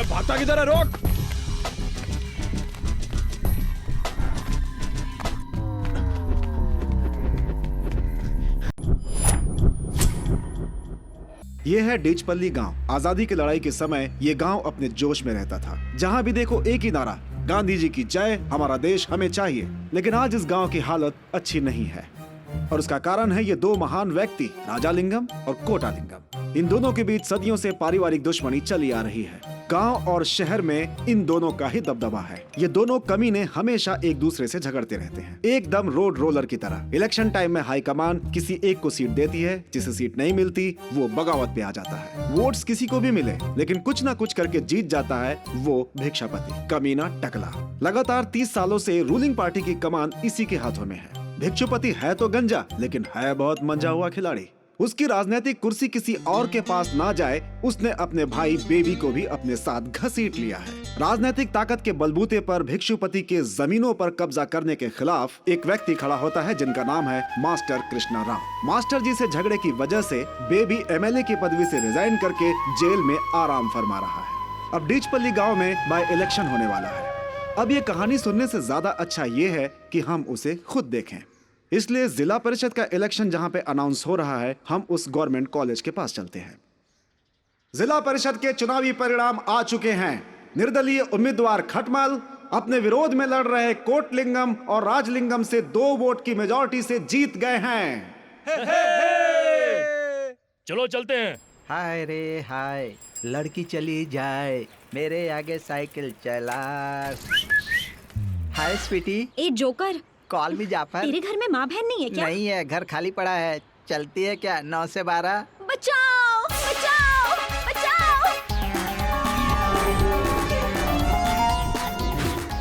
भागता किधर है? रोक! ये है डीचपल्ली गांव। आजादी की लड़ाई के समय ये गांव अपने जोश में रहता था। जहां भी देखो एक ही नारा, गांधी जी की जय, हमारा देश हमें चाहिए। लेकिन आज इस गांव की हालत अच्छी नहीं है और उसका कारण है ये दो महान व्यक्ति, राजालिंगम और कोटालिंगम। इन दोनों के बीच सदियों से पारिवारिक दुश्मनी चली आ रही है। गांव और शहर में इन दोनों का ही दबदबा है। ये दोनों कमीने हमेशा एक दूसरे से झगड़ते रहते हैं, एकदम रोड रोलर की तरह। इलेक्शन टाइम में हाईकमान किसी एक को सीट देती है, जिसे सीट नहीं मिलती वो बगावत पे आ जाता है। वोट्स किसी को भी मिले लेकिन कुछ ना कुछ करके जीत जाता है वो भिक्षापति, कमीना टकला। लगातार 30 सालों से रूलिंग पार्टी की कमान इसी के हाथों में है। भिक्षुपति है तो गंजा लेकिन है बहुत मंजा हुआ खिलाड़ी। उसकी राजनीतिक कुर्सी किसी और के पास ना जाए, उसने अपने भाई बेबी को भी अपने साथ घसीट लिया है। राजनीतिक ताकत के बलबूते पर भिक्षुपति के जमीनों पर कब्जा करने के खिलाफ एक व्यक्ति खड़ा होता है जिनका नाम है मास्टर कृष्णा राव। मास्टर जी से झगड़े की वजह से बेबी एमएलए की पदवी से रिजाइन करके जेल में आराम फरमा रहा है। अब डीचपल्ली गाँव में बाय इलेक्शन होने वाला है। अब ये कहानी सुनने से ज्यादा अच्छा ये है कि हम उसे खुद देखें। इसलिए जिला परिषद का इलेक्शन जहां पे अनाउंस हो रहा है, हम उस गवर्नमेंट कॉलेज के पास चलते हैं। जिला परिषद के चुनावी परिणाम आ चुके हैं। निर्दलीय उम्मीदवार खटमल अपने विरोध में लड़ रहे कोटलिंगम और राजलिंगम से 2 वोट की मेजॉरिटी से जीत गए हैं। चलो चलते हैं। हाय रे हाय, लड़की चली जाए, मेरे आगे साइकिल चला। हाय स्वीटी। ए जोकर, कॉल मी जाफर। तेरे घर में माँ बहन नहीं है क्या? नहीं है, घर खाली पड़ा है। चलती है क्या 9 से 12? बचाओ बचाओ बचाओ।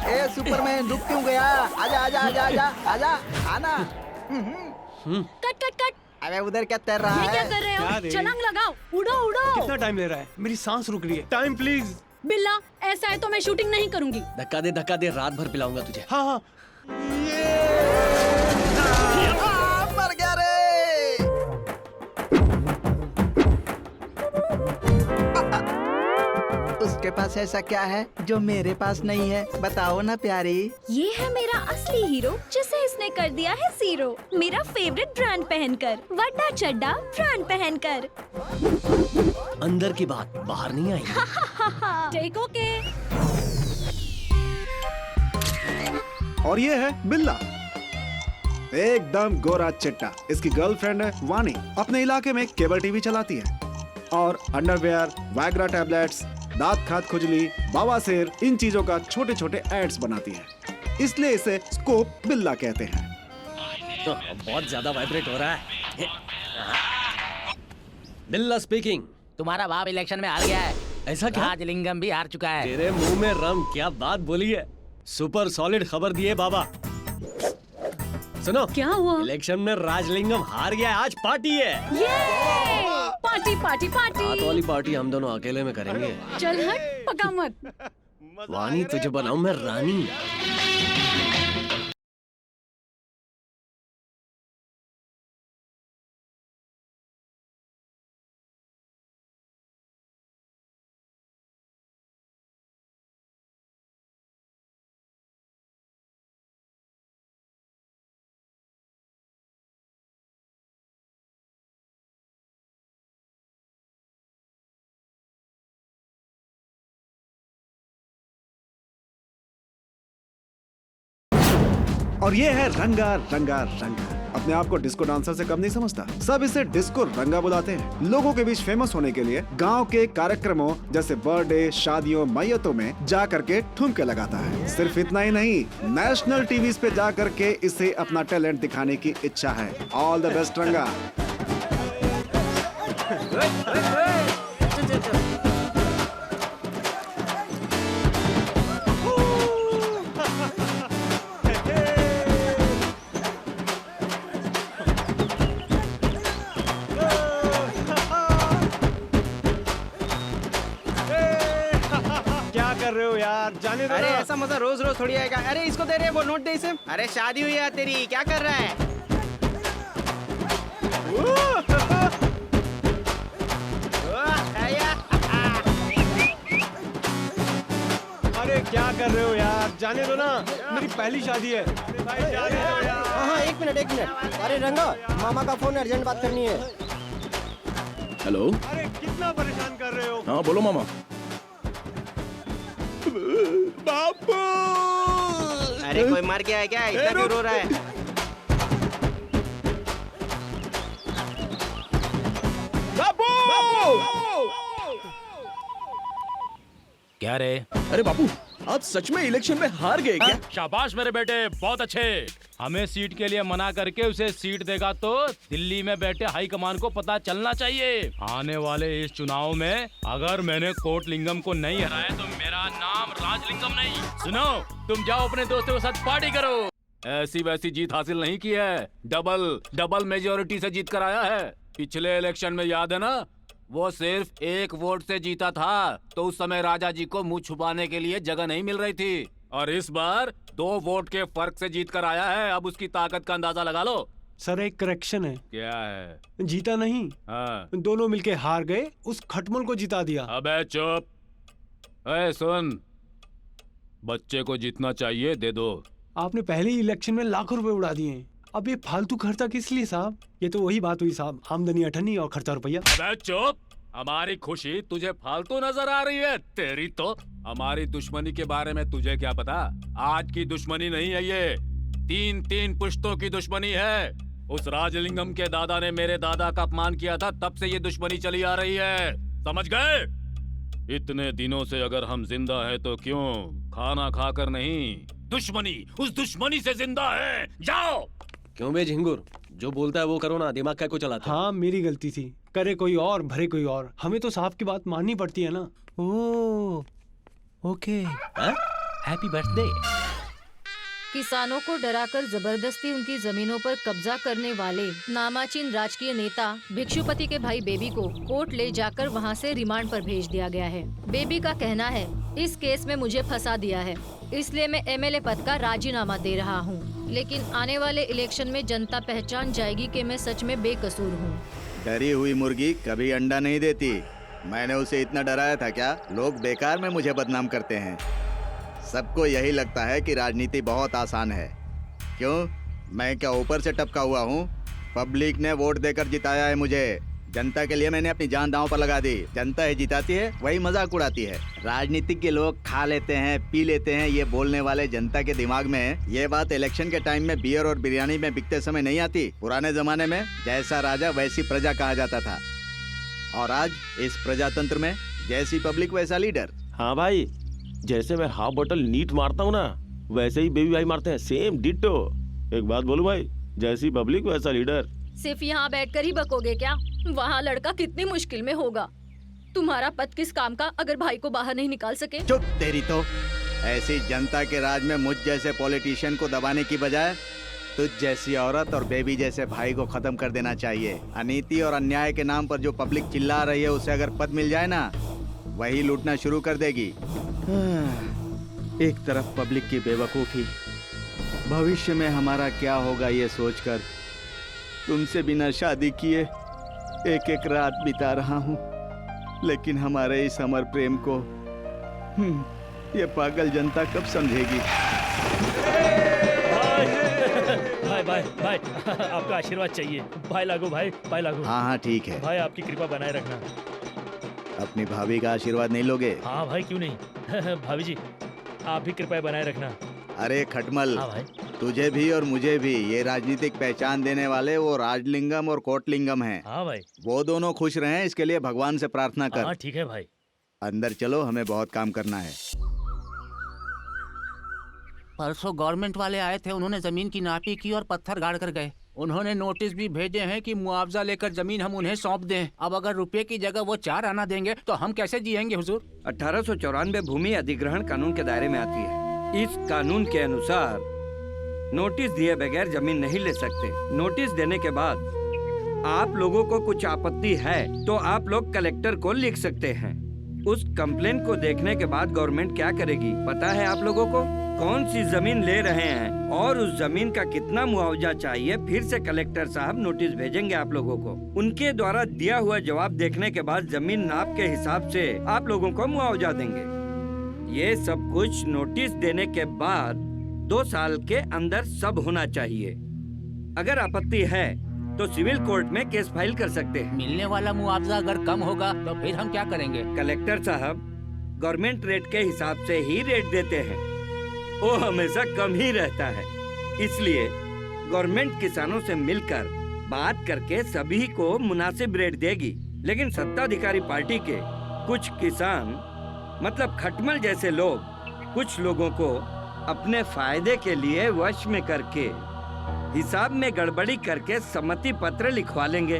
ए सुपरमैन, रुक क्यों गया? आजा आजा आजा आजा आजा, आना। Cut cut cut. अबे उधर क्या तैर रहा ये क्या है? कर रहे हो? छलांग लगाओ, उड़ो उड़ो। कितना टाइम ले रहा है? मेरी सांस रुक रही है। Time please. बिल्ला, ऐसा है तो मैं शूटिंग नहीं करूंगी। धक्का दे, रात भर पिलाऊंगा तुझे। हाँ हाँ। मर गया रे। उसके पास ऐसा क्या है जो मेरे पास नहीं है? बताओ ना प्यारी। ये है मेरा असली हीरो जिसे इसने कर दिया है जीरो। मेरा फेवरेट ब्रांड पहनकर, वड्डा चड्डा ब्रांड पहनकर। अंदर की बात बाहर नहीं आई। Take okay. और ये है बिल्ला, एकदम गोरा चिट्टा। इसकी गर्लफ्रेंड है वानी। अपने इलाके में केबल टीवी चलाती है और अंडरवेयर, वैग्रा टैबलेट्स, दांत खाद खुजली, बवासीर, इन चीजों का छोटे छोटे एड्स बनाती है। इसलिए इसे स्कोप बिल्ला कहते हैं। तो बहुत ज्यादा वाइब्रेट हो रहा है। बिल्ला स्पीकिंग। तुम्हारा बाप इलेक्शन में हार गया है। ऐसा क्या? राजलिंगम भी हार चुका है। तेरे मुंह में रम, क्या बात बोली है। सुपर सॉलिड खबर दिए बाबा। सुनो, क्या हुआ? इलेक्शन में राजलिंगम हार गया है। आज पार्टी है। ये पार्टी पार्टी पार्टी। रात वाली पार्टी हम दोनों अकेले में करेंगे। चल हट, पका मत। वानी, तुझे बनाऊं मैं रानी। और ये है रंगा रंगा रंगा। अपने आप को डिस्को डांसर से कम नहीं समझता। सब इसे डिस्को रंगा बुलाते हैं। लोगों के बीच फेमस होने के लिए गांव के कार्यक्रमों जैसे बर्थडे, शादियों, मैयतों में जा करके ठुमके लगाता है। सिर्फ इतना ही नहीं, नेशनल टीवी पे जा करके इसे अपना टैलेंट दिखाने की इच्छा है। ऑल द बेस्ट रंगा। कर रहे हो यार, जाने दो अरे ना। ऐसा मजा रोज रोज थोड़ी आएगा। अरे इसको दे रहे वो नोट दे इसे। अरे शादी हुई है तेरी, क्या कर रहा है? अरे क्या कर रहे हो यार, जाने दो ना, मेरी पहली शादी है। अरे भाई जाने दो यार। हाँ एक मिनट। अरे रंगा, मामा का फोन, अर्जेंट बात करनी है। हेलो। अरे कितना परेशान कर रहे हो। हाँ बोलो मामा। बापू। अरे कोई मर गया है क्या? इतना क्यों रो रहा है? क्या रे? अरे बापू, आप सच में इलेक्शन में हार गए क्या? शाबाश मेरे बेटे, बहुत अच्छे। हमें सीट के लिए मना करके उसे सीट देगा तो दिल्ली में बैठे हाई कमान को पता चलना चाहिए। आने वाले इस चुनाव में अगर मैंने कोटलिंगम को नहीं हराया तो मेरा नाम राजलिंगम नहीं। सुनो, तुम जाओ अपने दोस्तों के साथ पार्टी करो। ऐसी वैसी जीत हासिल नहीं की है, डबल मेजोरिटी से जीत कर आया है। पिछले इलेक्शन में याद है ना, वो सिर्फ 1 वोट से जीता था, तो उस समय राजा जी को मुंह छुपाने के लिए जगह नहीं मिल रही थी। और इस बार 2 वोट के फर्क से जीत कर आया है। अब उसकी ताकत का अंदाजा लगा लो। सर एक करेक्शन है, क्या है? जीता नहीं, हाँ। दोनों मिलके हार गए, उस खटमल को जिता दिया। अबे चुप। ए सुन, बच्चे को जीतना चाहिए, दे दो। आपने पहले ही इलेक्शन में लाखों रुपए उड़ा दिए, अब ये फालतू खर्चा किस लिए साहब? ये तो वही बात हुई साहब, आमदनी 98 और खर्चा रुपया। अबे चुप। हमारी खुशी तुझे फालतू नजर आ रही है? तेरी तो। हमारी दुश्मनी के बारे में तुझे क्या पता? आज की दुश्मनी नहीं है ये, 3 पुश्तों की दुश्मनी है। उस राजलिंगम के दादा ने मेरे दादा का अपमान किया था, तब से ये दुश्मनी चली आ रही है। समझ गए? इतने दिनों से अगर हम जिंदा है तो क्यों? खाना खाकर नहीं, दुश्मनी, उस दुश्मनी से जिंदा है। जाओ। क्यों बे झिंगुर, जो बोलता है वो करो ना, दिमाग का को चलाता है। हाँ मेरी गलती थी, करे कोई और भरे कोई और, हमें तो साहब की बात माननी पड़ती है ना। ओके। Happy birthday. किसानों को डराकर जबरदस्ती उनकी जमीनों पर कब्जा करने वाले नामाचीन राजकीय नेता भिक्षुपति के भाई बेबी को कोर्ट ले जाकर वहां से रिमांड पर भेज दिया गया है। बेबी का कहना है, इस केस में मुझे फंसा दिया है, इसलिए मैं एमएलए पद का राजीनामा दे रहा हूँ। लेकिन आने वाले इलेक्शन में जनता पहचान जाएगी कि मैं सच में बेकसूर हूँ। डरी हुई मुर्गी कभी अंडा नहीं देती। मैंने उसे इतना डराया था क्या? लोग बेकार में मुझे बदनाम करते हैं। सबको यही लगता है कि राजनीति बहुत आसान है। क्यों? मैं क्या ऊपर से टपका हुआ हूँ? पब्लिक ने वोट देकर जिताया है मुझे। जनता के लिए मैंने अपनी जान दांव पर लगा दी। जनता ही जिताती है, वही मजाक उड़ाती है। राजनीतिक के लोग खा लेते हैं, पी लेते हैं, ये बोलने वाले जनता के दिमाग में ये बात इलेक्शन के टाइम में बियर और बिरयानी में बिकते समय नहीं आती। पुराने जमाने में जैसा राजा वैसी प्रजा कहा जाता था, और आज इस प्रजातंत्र में जैसी पब्लिक वैसा लीडर। हाँ भाई, जैसे मैं हाफ बोतल नीट मारता हूँ ना, वैसे ही बेबी भाई मारते हैं, सेम डिट्टो। एक बात बोलूं भाई, जैसी पब्लिक वैसा लीडर। सिर्फ यहाँ बैठकर ही बकोगे क्या? वहाँ लड़का कितनी मुश्किल में होगा। तुम्हारा पद किस काम का अगर भाई को बाहर नहीं निकाल सके? चुप तेरी तो। ऐसी जनता के राज में मुझ जैसे पॉलिटिशियन को दबाने की बजाय तुझ जैसी औरत और बेबी जैसे भाई को खत्म कर देना चाहिए। अनीति और अन्याय के नाम पर जो पब्लिक चिल्ला रही है, उसे अगर पद मिल जाए ना, वही लूटना शुरू कर देगी। एक तरफ पब्लिक की बेवकूफी, भविष्य में हमारा क्या होगा ये सोचकर तुमसे बिना शादी किए एक एक रात बिता रहा हूँ। लेकिन हमारे इस अमर प्रेम को ये पागल जनता कब समझेगी? भाई भाई भाई आपका आशीर्वाद चाहिए। भाई लागू, भाई लागू। हाँ हाँ ठीक है। भाई आपकी कृपा बनाए रखना। अपनी भाभी का आशीर्वाद नहीं लोगे? हाँ भाई क्यों नहीं। भाभी जी आप भी कृपया बनाए रखना। अरे खटमल, हाँ भाई। तुझे भी और मुझे भी ये राजनीतिक पहचान देने वाले वो राजलिंगम और कोटलिंगम हैं। हाँ भाई। वो दोनों खुश रहें, इसके लिए भगवान से प्रार्थना कर। हाँ ठीक है भाई। अंदर चलो, हमें बहुत काम करना है। परसों गवर्नमेंट वाले आए थे, उन्होंने जमीन की नापी की और पत्थर गाड़ कर गए। उन्होंने नोटिस भी भेजे हैं कि मुआवजा लेकर जमीन हम उन्हें सौंप दें। अब अगर रुपए की जगह वो 4 आना देंगे तो हम कैसे जिएंगे हुजूर? 1894 भूमि अधिग्रहण कानून के दायरे में आती है। इस कानून के अनुसार नोटिस दिए बगैर जमीन नहीं ले सकते। नोटिस देने के बाद आप लोगों को कुछ आपत्ति है तो आप लोग कलेक्टर को लिख सकते हैं। उस कंप्लेंट को देखने के बाद गवर्नमेंट क्या करेगी पता है आप लोगों को? कौन सी जमीन ले रहे हैं और उस जमीन का कितना मुआवजा चाहिए, फिर से कलेक्टर साहब नोटिस भेजेंगे आप लोगों को। उनके द्वारा दिया हुआ जवाब देखने के बाद जमीन नाप के हिसाब से आप लोगों को मुआवजा देंगे। ये सब कुछ नोटिस देने के बाद 2 साल के अंदर सब होना चाहिए। अगर आपत्ति है तो सिविल कोर्ट में केस फाइल कर सकते हैं। मिलने वाला मुआवजा अगर कम होगा तो फिर हम क्या करेंगे? कलेक्टर साहब गवर्नमेंट रेट के हिसाब से ही रेट देते हैं, वो हमेशा कम ही रहता है। इसलिए गवर्नमेंट किसानों से मिलकर बात करके सभी को मुनासिब रेट देगी। लेकिन सत्ताधिकारी पार्टी के कुछ किसान मतलब खटमल जैसे लोग कुछ लोगों को अपने फायदे के लिए वश में करके हिसाब में गड़बड़ी करके सम्मति पत्र लिखवा लेंगे।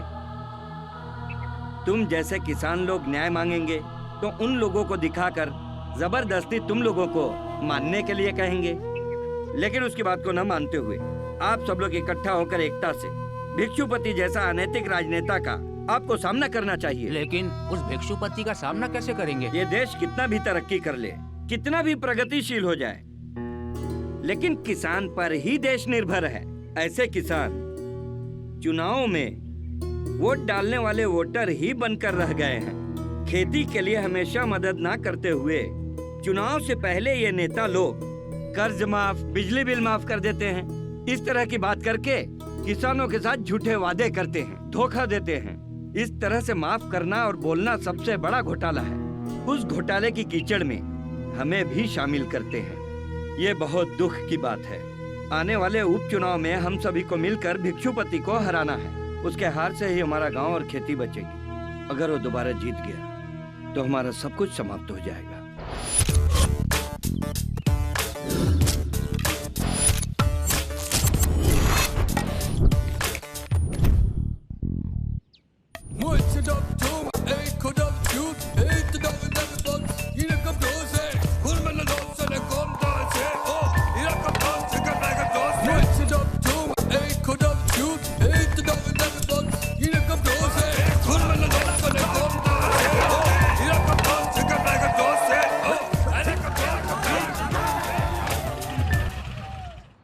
तुम जैसे किसान लोग न्याय मांगेंगे तो उन लोगों को दिखाकर जबरदस्ती तुम लोगों को मानने के लिए कहेंगे। लेकिन उसकी बात को न मानते हुए आप सब लोग इकट्ठा होकर एकता से भिक्षुपति जैसा अनैतिक राजनेता का आपको सामना करना चाहिए। लेकिन उस भिक्षुपति का सामना कैसे करेंगे? ये देश कितना भी तरक्की कर ले, कितना भी प्रगतिशील हो जाए, लेकिन किसान पर ही देश निर्भर है। ऐसे किसान चुनाव में वोट डालने वाले वोटर ही बनकर रह गए हैं। खेती के लिए हमेशा मदद ना करते हुए चुनाव से पहले ये नेता लोग कर्ज माफ, बिजली बिल माफ कर देते हैं। इस तरह की बात करके किसानों के साथ झूठे वादे करते हैं, धोखा देते हैं। इस तरह से माफ करना और बोलना सबसे बड़ा घोटाला है। उस घोटाले की कीचड़ में हमें भी शामिल करते हैं। ये बहुत दुख की बात है। आने वाले उपचुनाव में हम सभी को मिलकर भिक्षुपति को हराना है। उसके हार से ही हमारा गांव और खेती बचेगी। अगर वो दोबारा जीत गया तो हमारा सब कुछ समाप्त हो जाएगा।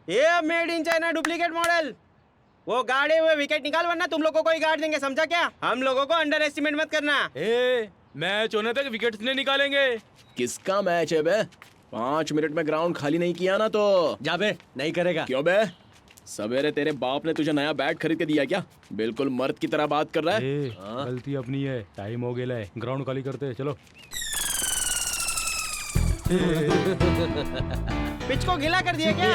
ये made in China duplicate model. वो गाड़े हुए विकेट निकाल वरना तुम लोगों को ही गाड़ देंगे, समझा क्या? हम लोगों को अंडर एस्टिमेट मत करना। मैच होने तक विकेट नहीं निकालेंगे। किसका मैच है बे? 5 मिनट में ग्राउंड खाली नहीं किया ना तो जा बे, नहीं करेगा। क्यों बे? सवेरे तेरे बाप ने तुझे नया बैट खरीद के दिया क्या? बिल्कुल मर्द की तरह बात कर रहा है। गलती अपनी है, टाइम हो गया है, ग्राउंड खाली करते चलो। पिच को गीला कर दिया क्या?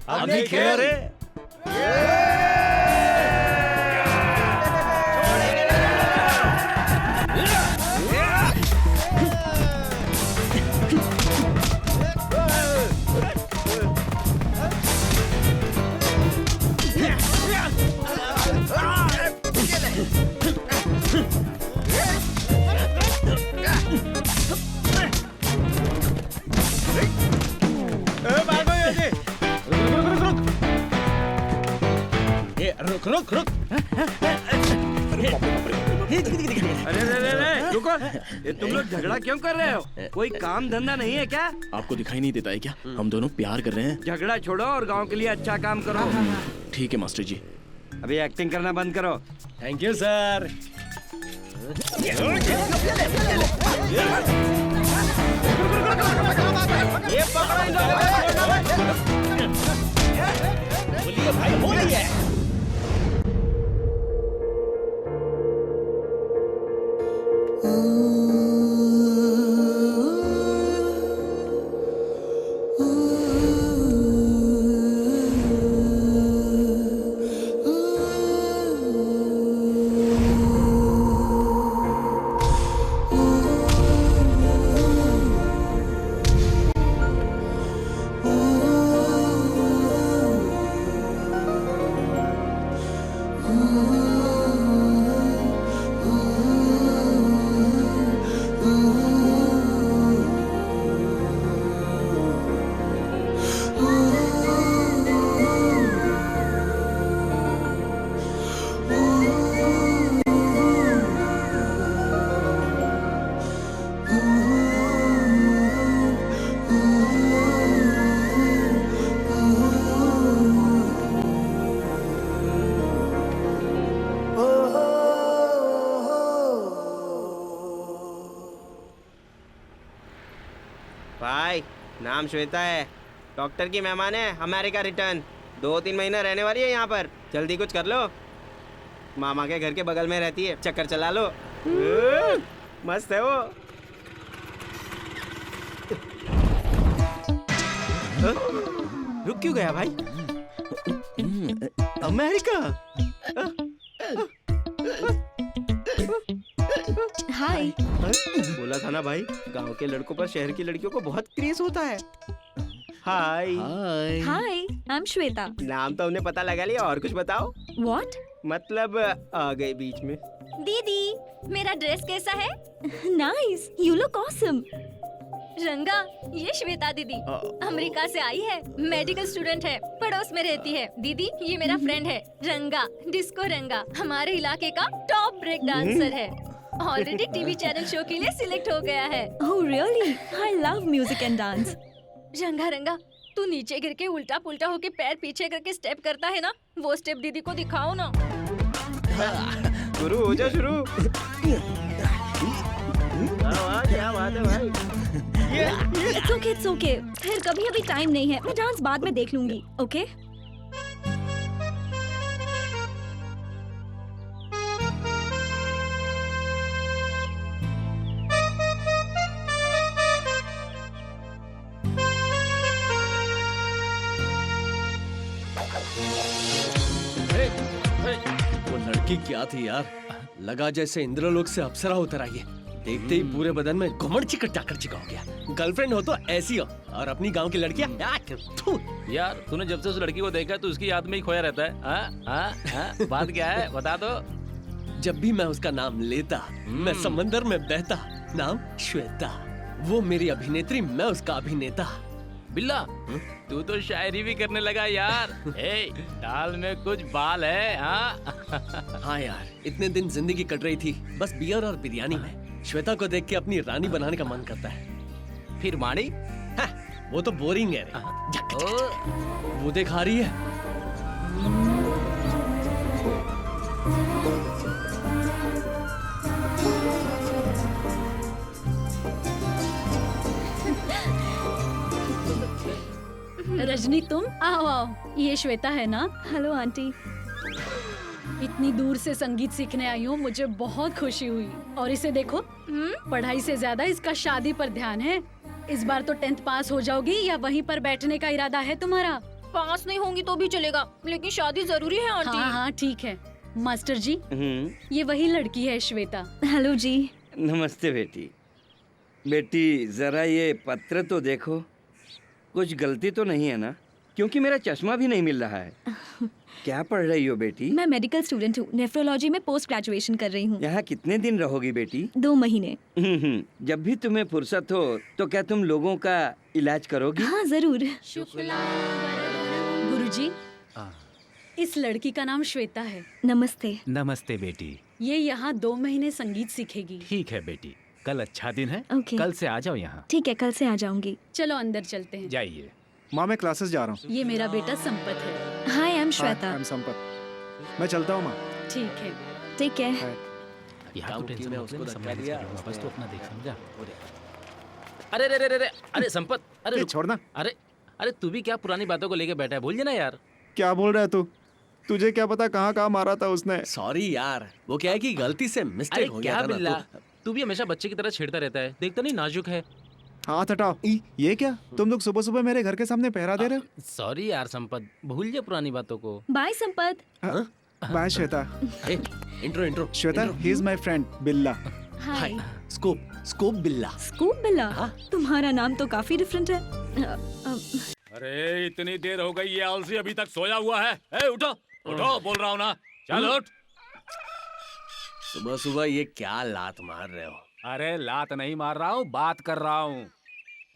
अब नहीं खेल रहे। रुक रुक रुक। अरे रुको, ये तुम लोग झगड़ा क्यों कर रहे हो? कोई काम धंधा नहीं है क्या? आपको दिखाई नहीं देता है क्या? हम दोनों प्यार कर रहे हैं। झगड़ा छोड़ो और गांव के लिए अच्छा काम करो। ठीक है मास्टर जी। अभी एक्टिंग करना बंद करो। Thank you sir. ये पकड़ो इन लोगों को। बोलिए भाई, हो रही है। भाई नाम श्वेता है, डॉक्टर की मेहमान है, अमेरिका रिटर्न, 2-3 महीना रहने वाली है यहाँ पर। जल्दी कुछ कर लो, मामा के घर के बगल में रहती है, चक्कर चला लो। मस्त है वो। रुक क्यों गया भाई? अमेरिका। हाय। बोला था ना भाई, गांव के लड़कों पर शहर की लड़कियों को बहुत क्रेज होता है। हाय। हाय, आई एम श्वेता। नाम तो उन्हें पता लगा लिया, और कुछ बताओ। व्हाट? मतलब आ गए बीच में। दीदी, मेरा ड्रेस कैसा है? Nice, you look awesome. रंगा, ये श्वेता दीदी अमेरिका से आई है, मेडिकल स्टूडेंट है, पड़ोस में रहती है। दीदी, ये मेरा फ्रेंड है रंगा, डिस्को रंगा, हमारे इलाके का टॉप ब्रेक डांसर है। ऑलरेडी टीवी चैनल शो के लिए सिलेक्ट हो गया है। Oh really? I love music and dance. रंगा रंगा, तू नीचे गिर के उल्टा पुल्टा होके पैर पीछे करके स्टेप करता है ना, वो स्टेप दीदी को दिखाओ ना। शुरू हो जा, शुरू। क्या बात है भाई। It's okay. फिर कभी अभी टाइम नहीं है, मैं डांस बाद में देख लूंगी, ओके? वो लड़की क्या थी यार, लगा जैसे इंद्रलोक से अप्सरा उतर आई है। देखते ही पूरे बदन में घुमड़ चिकट जाकर चिका हो गया। गर्लफ्रेंड हो तो ऐसी हो, और अपनी गांव की लड़कियां यार तूने जब से उस लड़की को देखा तो उसकी याद में ही खोया रहता है। हाँ? बात क्या है बता दो। जब भी मैं उसका नाम लेता मैं समंदर में बहता। नाम श्वेता, वो मेरी अभिनेत्री, मैं उसका अभिनेता। बिल्ला, तू तो शायरी भी करने लगा यार। दाल में कुछ बाल है। हाँ यार, इतने दिन जिंदगी कट रही थी बस बियर और बिरयानी में। श्वेता को देख के अपनी रानी बनाने का मन करता है। फिर मानी? वो तो बोरिंग है रे। वो देख आ रही है। रजनी, तुम आओ आओ, ये श्वेता है ना? Hello aunty. इतनी दूर से संगीत सीखने आई हूँ, मुझे बहुत खुशी हुई। और इसे देखो, पढ़ाई से ज्यादा इसका शादी पर ध्यान है। इस बार तो 10th पास हो जाओगी या वहीं पर बैठने का इरादा है तुम्हारा? पास नहीं होंगी तो भी चलेगा, लेकिन शादी जरूरी है आंटी। हाँ हाँ ठीक है। मास्टर जी, ये वही लड़की है श्वेता। हेलो जी। नमस्ते बेटी। बेटी जरा ये पत्र तो देखो, कुछ गलती तो नहीं है ना? क्योंकि मेरा चश्मा भी नहीं मिल रहा है। क्या पढ़ रही हो बेटी? मैं मेडिकल स्टूडेंट हूँ, नेफ्रोलॉजी में पोस्ट ग्रेजुएशन कर रही हूँ। यहाँ कितने दिन रहोगी बेटी? 2 महीने। जब भी तुम्हें फुर्सत हो तो क्या तुम लोगों का इलाज करोगी? हाँ जरूर। गुरुजी, इस लड़की का नाम श्वेता है। नमस्ते। नमस्ते बेटी। ये यहाँ 2 महीने संगीत सीखेगी। ठीक है बेटी, कल अच्छा दिन है। ओके। कल से आ जाओ यहाँ। ठीक है, कल से आ जाऊंगी। चलो अंदर चलते हैं। जाइए। माँ मैं क्लासेस जा रहा हूँ। ये मेरा बेटा संपत है। Hi, I am Shweta. I am Sampath. मैं चलता हूँ माँ। ठीक है, टेक केयर। यहाँ तो टेंशन उसको धक्का दिया, बस तो अपना देख समझा। अरे अरे अरे अरे संपत, अरे छोड़ना। अरे तू भी क्या पुरानी बातों को लेके बैठा है, भूल जाना यार। क्या बोल रहा है तू? तुझे क्या पता कहाँ मारा था उसने? सॉरी यार, वो क्या है कि गलती से मिस्टेक हो गया था ना। बिल्ला, तू भी हमेशा बच्चे की तरह छेड़ता रहता है, देखता नहीं नाजुक है। हाथ हटाओ। ये क्या, तुम लोग सुबह सुबह मेरे घर के सामने पहरा दे रहे हो? सॉरी यार संपत, भूल जा पुरानी बातों को। Bye Sampat. Bye Shweta. Intro. Shweta, he is my friend Billa. Hi. Scoop बिल्ला। स्कूप बिल्ला? तुम्हारा नाम तो काफी डिफरेंट है। अरे इतनी देर हो गई, ये आलसी अभी तक सोया हुआ है। उठो उठो, बोल रहा हूँ ना, चल उठ। सुबह सुबह ये क्या लात मार रहे हो? अरे लात नहीं मार रहा हूँ, बात कर रहा हूँ।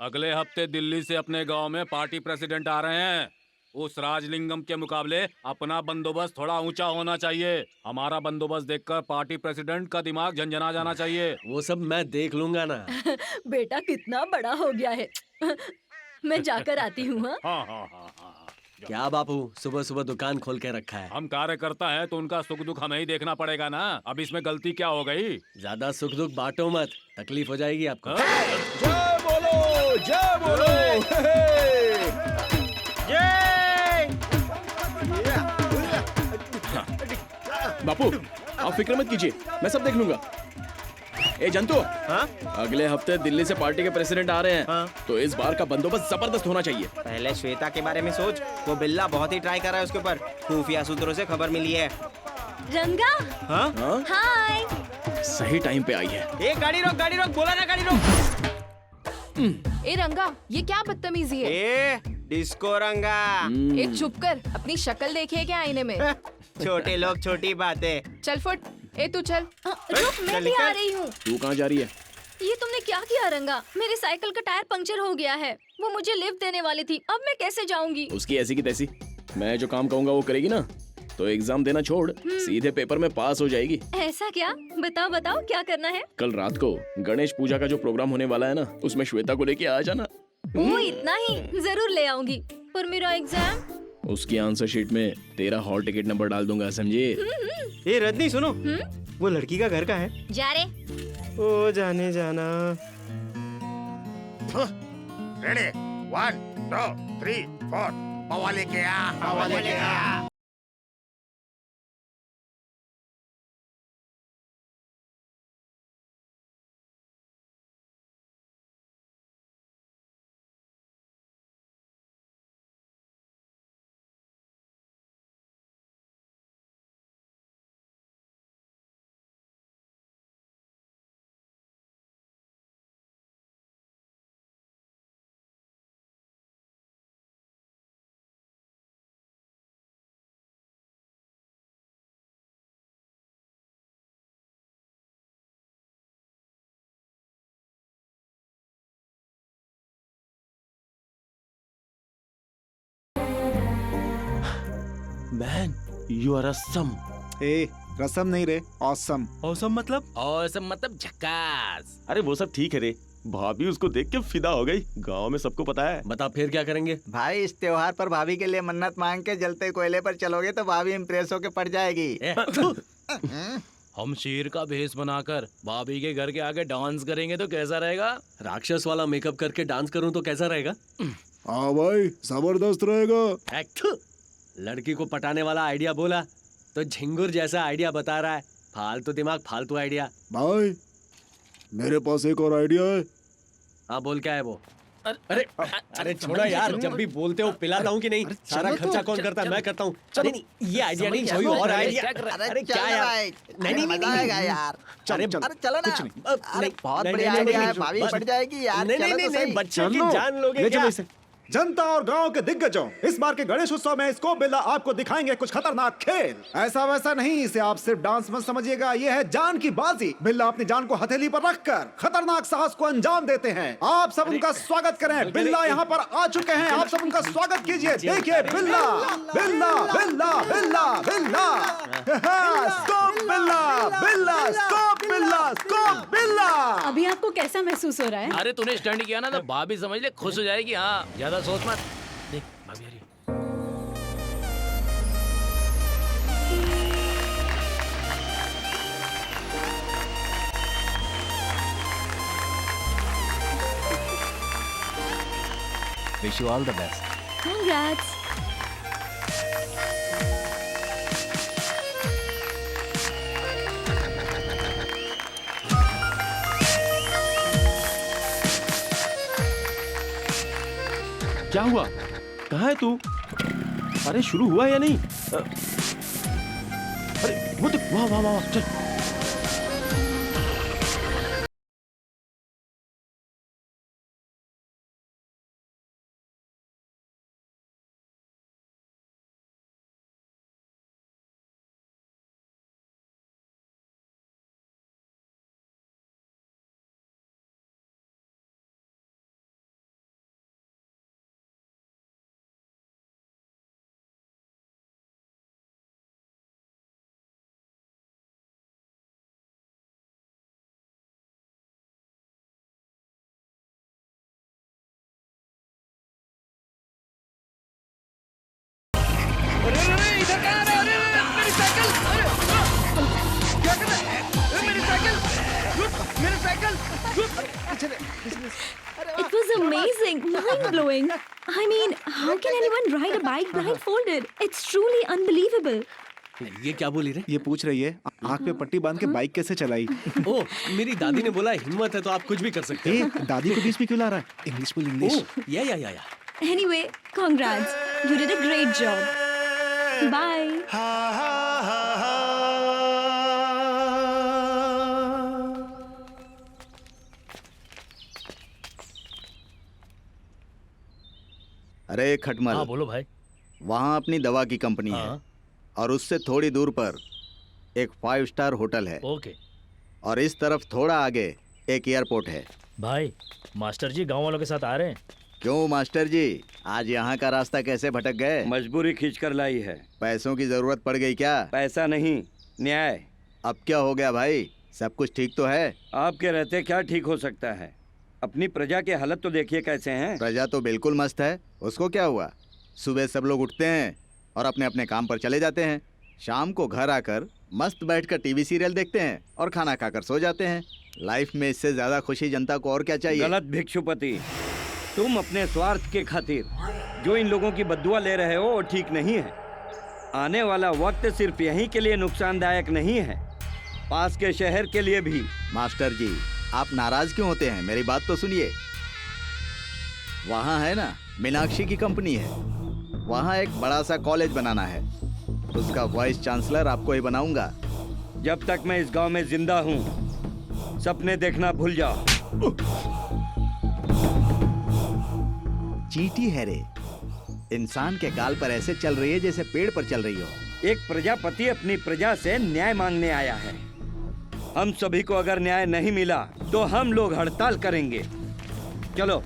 अगले हफ्ते दिल्ली से अपने गांव में पार्टी प्रेसिडेंट आ रहे हैं। उस राजलिंगम के मुकाबले अपना बंदोबस्त थोड़ा ऊंचा होना चाहिए। हमारा बंदोबस्त देखकर पार्टी प्रेसिडेंट का दिमाग झंझना जाना चाहिए। वो सब मैं देख लूंगा ना। बेटा कितना बड़ा हो गया है। मैं जाकर आती हूँ। हाँ। क्या बापू, सुबह सुबह दुकान खोल के रखा है? हम कार्यकर्ता हैं तो उनका सुख दुख हमें ही देखना पड़ेगा ना। अब इसमें गलती क्या हो गई? ज्यादा सुख दुख बांटो मत, तकलीफ हो जाएगी आपको। जय बोलो जय बोलो। बापू आप फिक्र मत कीजिए, मैं सब देख लूंगा। ए जंतु, अगले हफ्ते दिल्ली से पार्टी के प्रेसिडेंट आ रहे हैं, तो इस बार का बंदोबस्त जबरदस्त होना चाहिए। पहले श्वेता के बारे में सोच, वो बिल्ला बहुत ही ट्राई कर रहा है उसके ऊपर। खुफिया सूत्रों से खबर मिली है। रंगा, हाँ? हाय। सही टाइम पे आई है। ए गाड़ी रोक, बोला ना गाड़ी रोक। ए रंगा, ये क्या बदतमीजी है? ए डिस्को रंगा। ए चुप कर, अपनी शक्ल देखी है क्या आईने में? छोटे लोग छोटी बातें। चल फुट, ए तू चल। रुक, मैं भी आ रही हूँ। तू कहाँ जा रही है? ये तुमने क्या किया रंगा? मेरी साइकिल का टायर पंक्चर हो गया है। वो मुझे लिफ्ट देने वाली थी, अब मैं कैसे जाऊंगी? उसकी ऐसी की तैसी, मैं जो काम कहूँगा वो करेगी ना, तो एग्जाम देना छोड़ सीधे पेपर में पास हो जाएगी। ऐसा क्या? बताओ क्या करना है? कल रात को गणेश पूजा का जो प्रोग्राम होने वाला है ना, उसमें श्वेता को लेके आ जाना। वो इतना ही? जरूर ले आऊंगी, पर मेरा एग्जाम? उसकी आंसर शीट में तेरा हॉल टिकट नंबर डाल दूंगा, समझे? ए रजनी सुनो, वो लड़की का घर का है? जा रे। ओ जाने जाना। रेडी 1 2 3 4 पवा लेके आ। Man you are awesome. ए रसम नहीं रे, ऑसम। औसम मतलब? औसम मतलब झक्कास। अरे वो सब ठीक है रे, भाभी उसको देख के फिदा हो गई, गांव में सबको पता है। बता फिर क्या करेंगे? भाई इस त्योहार पर भाभी के लिए मन्नत मांग के जलते कोयले पर चलोगे तो भाभी इम्प्रेस होके पड़ जाएगी। हम शेर का भेष बनाकर भाभी के घर के आगे डांस करेंगे तो कैसा रहेगा? राक्षस वाला मेकअप करके डांस करूं तो कैसा रहेगा? हाँ भाई जबरदस्त रहेगा। लड़की को पटाने वाला आइडिया बोला तो झिंगुर जैसा आइडिया बता रहा है। फालतू दिमाग, फालतू आइडिया। भाई मेरे पास एक और आइडिया है। हाँ बोल, क्या है वो? अरे छोड़ा यार, जब भी बोलते हो पिलाता हूँ कि नहीं? सारा खर्चा कौन करता है? मैं करता हूँ। नहीं ये आइडिया नहीं, कोई और आइडिया। अरे क्या यार? नहीं यार, अरे चलो ना। नहीं, बहुत बढ़िया आइडिया है, भाभी पड़ जाएगी यार। नहीं, बच्चे की जान लोगे क्या? जनता और गांव के दिग्गजों, इस बार के गणेश उत्सव में स्कोप बिल्ला आपको दिखाएंगे कुछ खतरनाक खेल। ऐसा वैसा नहीं, इसे आप सिर्फ डांस मत समझिएगा, ये है जान की बाजी। बिल्ला अपनी जान को हथेली पर रखकर खतरनाक साहस को अंजाम देते हैं। आप सब उनका स्वागत करें। बिल्ला यहाँ पर आ चुके हैं, आप सब उनका स्वागत कीजिए। देखिए बिल्ला बिल्ला बिल्ला बिल्ला बिल्ला स्कोप बिल्ला बिल्ला स्कोप बिल्ला स्कोप बिल्ला। अभी आपको कैसा महसूस हो रहा है? अरे तूने स्टंट किया ना तो भाभी समझ ले, खुश हो जाएगी। हाँ ज्यादा सोच मत। देख भाभी आ रही है। Wish you all the best. Congrats. क्या हुआ? कहाँ है तू? अरे शुरू हुआ या नहीं? अरे वो तो वाह वाह वाह, चल। It was amazing, mind-blowing. I mean, how can anyone ride a bike blindfolded? It's truly unbelievable. ये क्या बोली रे? ये पूछ रही है आँख पे पट्टी बांध के बाइक कैसे चलाई। ओ, मेरी दादी ने बोला हिम्मत है तो आप कुछ भी कर सकते हैं। दादी को बीच में क्यों ला रहा है? इंग्लिश बोल इंग्लिश। या। Anyway, congrats. You did a great job. Bye. अरे खटमल। हाँ बोलो भाई। वहाँ अपनी दवा की कंपनी है और उससे थोड़ी दूर पर एक 5 स्टार होटल है। ओके। और इस तरफ थोड़ा आगे एक एयरपोर्ट है। भाई मास्टर जी गांव वालों के साथ आ रहे हैं। क्यों मास्टर जी, आज यहाँ का रास्ता कैसे भटक गए? मजबूरी खींच कर लाई है। पैसों की जरूरत पड़ गई क्या? पैसा नहीं, न्याय। अब क्या हो गया भाई, सब कुछ ठीक तो है? आपके रहते क्या ठीक हो सकता है? अपनी प्रजा की हालत तो देखिए कैसे हैं। प्रजा तो बिल्कुल मस्त है, उसको क्या हुआ? सुबह सब लोग उठते हैं और अपने अपने काम पर चले जाते हैं, शाम को घर आकर मस्त बैठकर टीवी सीरियल देखते हैं और खाना खाकर सो जाते हैं। लाइफ में इससे ज्यादा खुशी जनता को और क्या चाहिए? गलत भिक्षुपति, तुम अपने स्वार्थ के खातिर जो इन लोगों की बद्दुआ ले रहे हो वो ठीक नहीं है। आने वाला वक्त सिर्फ यहीं के लिए नुकसानदायक नहीं है, पास के शहर के लिए भी। मास्टर जी, आप नाराज क्यों होते हैं? मेरी बात तो सुनिए। वहाँ है ना मीनाक्षी की कंपनी है, वहाँ एक बड़ा सा कॉलेज बनाना है, उसका वाइस चांसलर आपको ही बनाऊंगा। जब तक मैं इस गांव में जिंदा हूँ सपने देखना भूल जाओ। चींटी है रे, इंसान के गाल पर ऐसे चल रही है जैसे पेड़ पर चल रही हो। एक प्रजापति अपनी प्रजा से न्याय मांगने आया है। हम सभी को अगर न्याय नहीं मिला तो हम लोग हड़ताल करेंगे। चलो।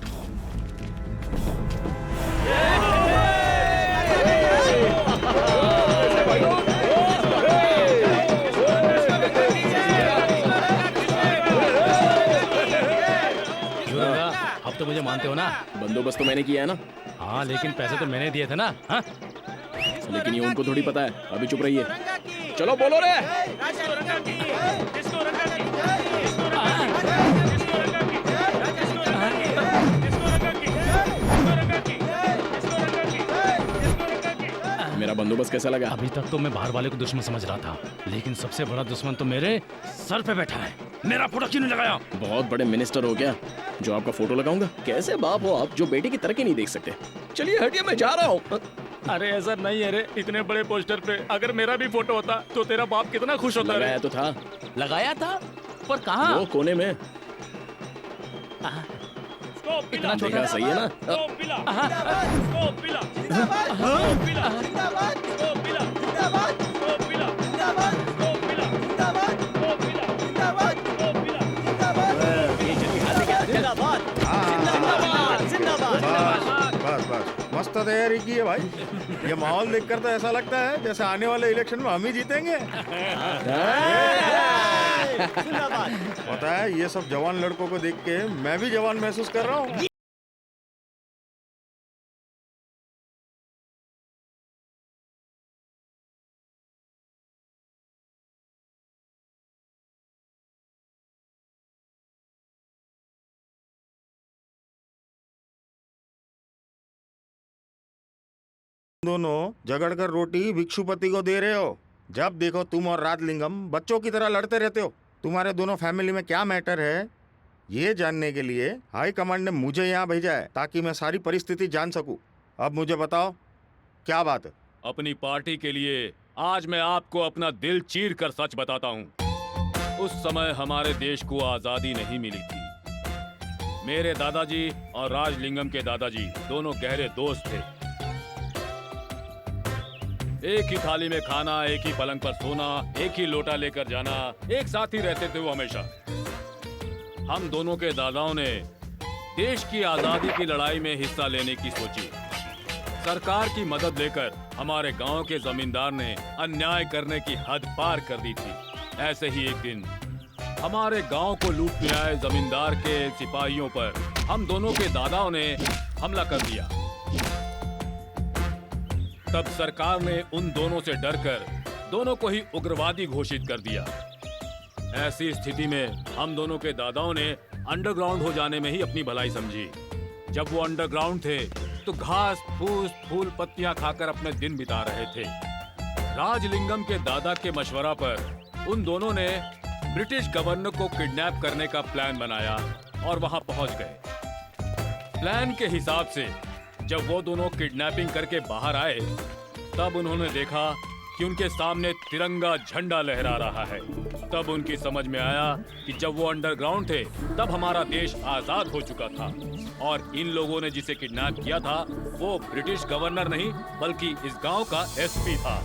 अब तो मुझे मानते हो ना? बंदोबस्त तो मैंने किया है ना। हाँ लेकिन पैसे तो मैंने दिए थे ना। हाँ? लेकिन ये उनको थोड़ी पता है, अभी चुप रहिए। चलो बोलो रे। मेरा बंदोबस्त कैसा लगा? अभी तक तो मैं बाहर वाले को दुश्मन समझ रहा था, लेकिन सबसे बड़ा दुश्मन तो मेरे सर पे बैठा है। मेरा फोटो क्यों नहीं लगाया? बहुत बड़े मिनिस्टर हो गया जो आपका फोटो लगाऊंगा? कैसे बाप हो आप जो बेटे की तरक्की नहीं देख सकते? चलिए हटिए, मैं जा रहा हूँ। अरे ऐसा नहीं है रे, इतने बड़े पोस्टर पे अगर मेरा भी फोटो होता तो तेरा बाप कितना खुश होता। लगाया तो था। लगाया था पर कहाँ? वो कोने में। इतना छोटा सही है ना? बस मस्त तैयारी की है भाई। ये माहौल देखकर तो ऐसा लगता है जैसे आने वाले इलेक्शन में हम ही जीतेंगे। पता है ये सब जवान लड़कों को देख के मैं भी जवान महसूस कर रहा हूँ। दोनों झगड़कर रोटी भिक्षुपति को दे रहे हो। जब देखो तुम और राजलिंगम बच्चों की तरह लड़ते रहते हो। तुम्हारे दोनों फैमिली में क्या मैटर है ये जानने के लिए हाई कमांड ने मुझे यहाँ भेजा है ताकि मैं सारी परिस्थिति जान सकूं। अब मुझे बताओ क्या बात है? अपनी पार्टी के लिए आज मैं आपको अपना दिल चीर कर सच बताता हूँ। उस समय हमारे देश को आजादी नहीं मिली थी। मेरे दादाजी और राजलिंगम के दादाजी दोनों गहरे दोस्त थे। एक ही थाली में खाना, एक ही पलंग पर सोना, एक ही लोटा लेकर जाना, एक साथ ही रहते थे वो हमेशा। हम दोनों के दादाओं ने देश की आजादी की लड़ाई में हिस्सा लेने की सोची। सरकार की मदद लेकर हमारे गांव के जमींदार ने अन्याय करने की हद पार कर दी थी। ऐसे ही एक दिन हमारे गांव को लूटने आए जमींदार के सिपाहियों पर हम दोनों के दादाओं ने हमला कर दिया। तब सरकार ने उन दोनों से डरकर दोनों को ही उग्रवादी घोषित कर दिया। ऐसी स्थिति में हम दोनों के दादाओं ने अंडरग्राउंड हो जाने में ही अपनी भलाई समझी। जब वो अंडरग्राउंड थे तो घास फूस फूल पत्तियां खाकर अपने दिन बिता रहे थे। राजलिंगम के दादा के मशवरा पर उन दोनों ने ब्रिटिश गवर्नर को किडनैप करने का प्लान बनाया और वहां पहुंच गए। प्लान के हिसाब से जब वो दोनों किडनैपिंग करके बाहर आए तब उन्होंने देखा कि उनके सामने तिरंगा झंडा लहरा रहा है। तब उनकी समझ में आया कि जब वो अंडरग्राउंड थे तब हमारा देश आजाद हो चुका था और इन लोगों ने जिसे किडनैप किया था वो ब्रिटिश गवर्नर नहीं बल्कि इस गांव का एसपी था।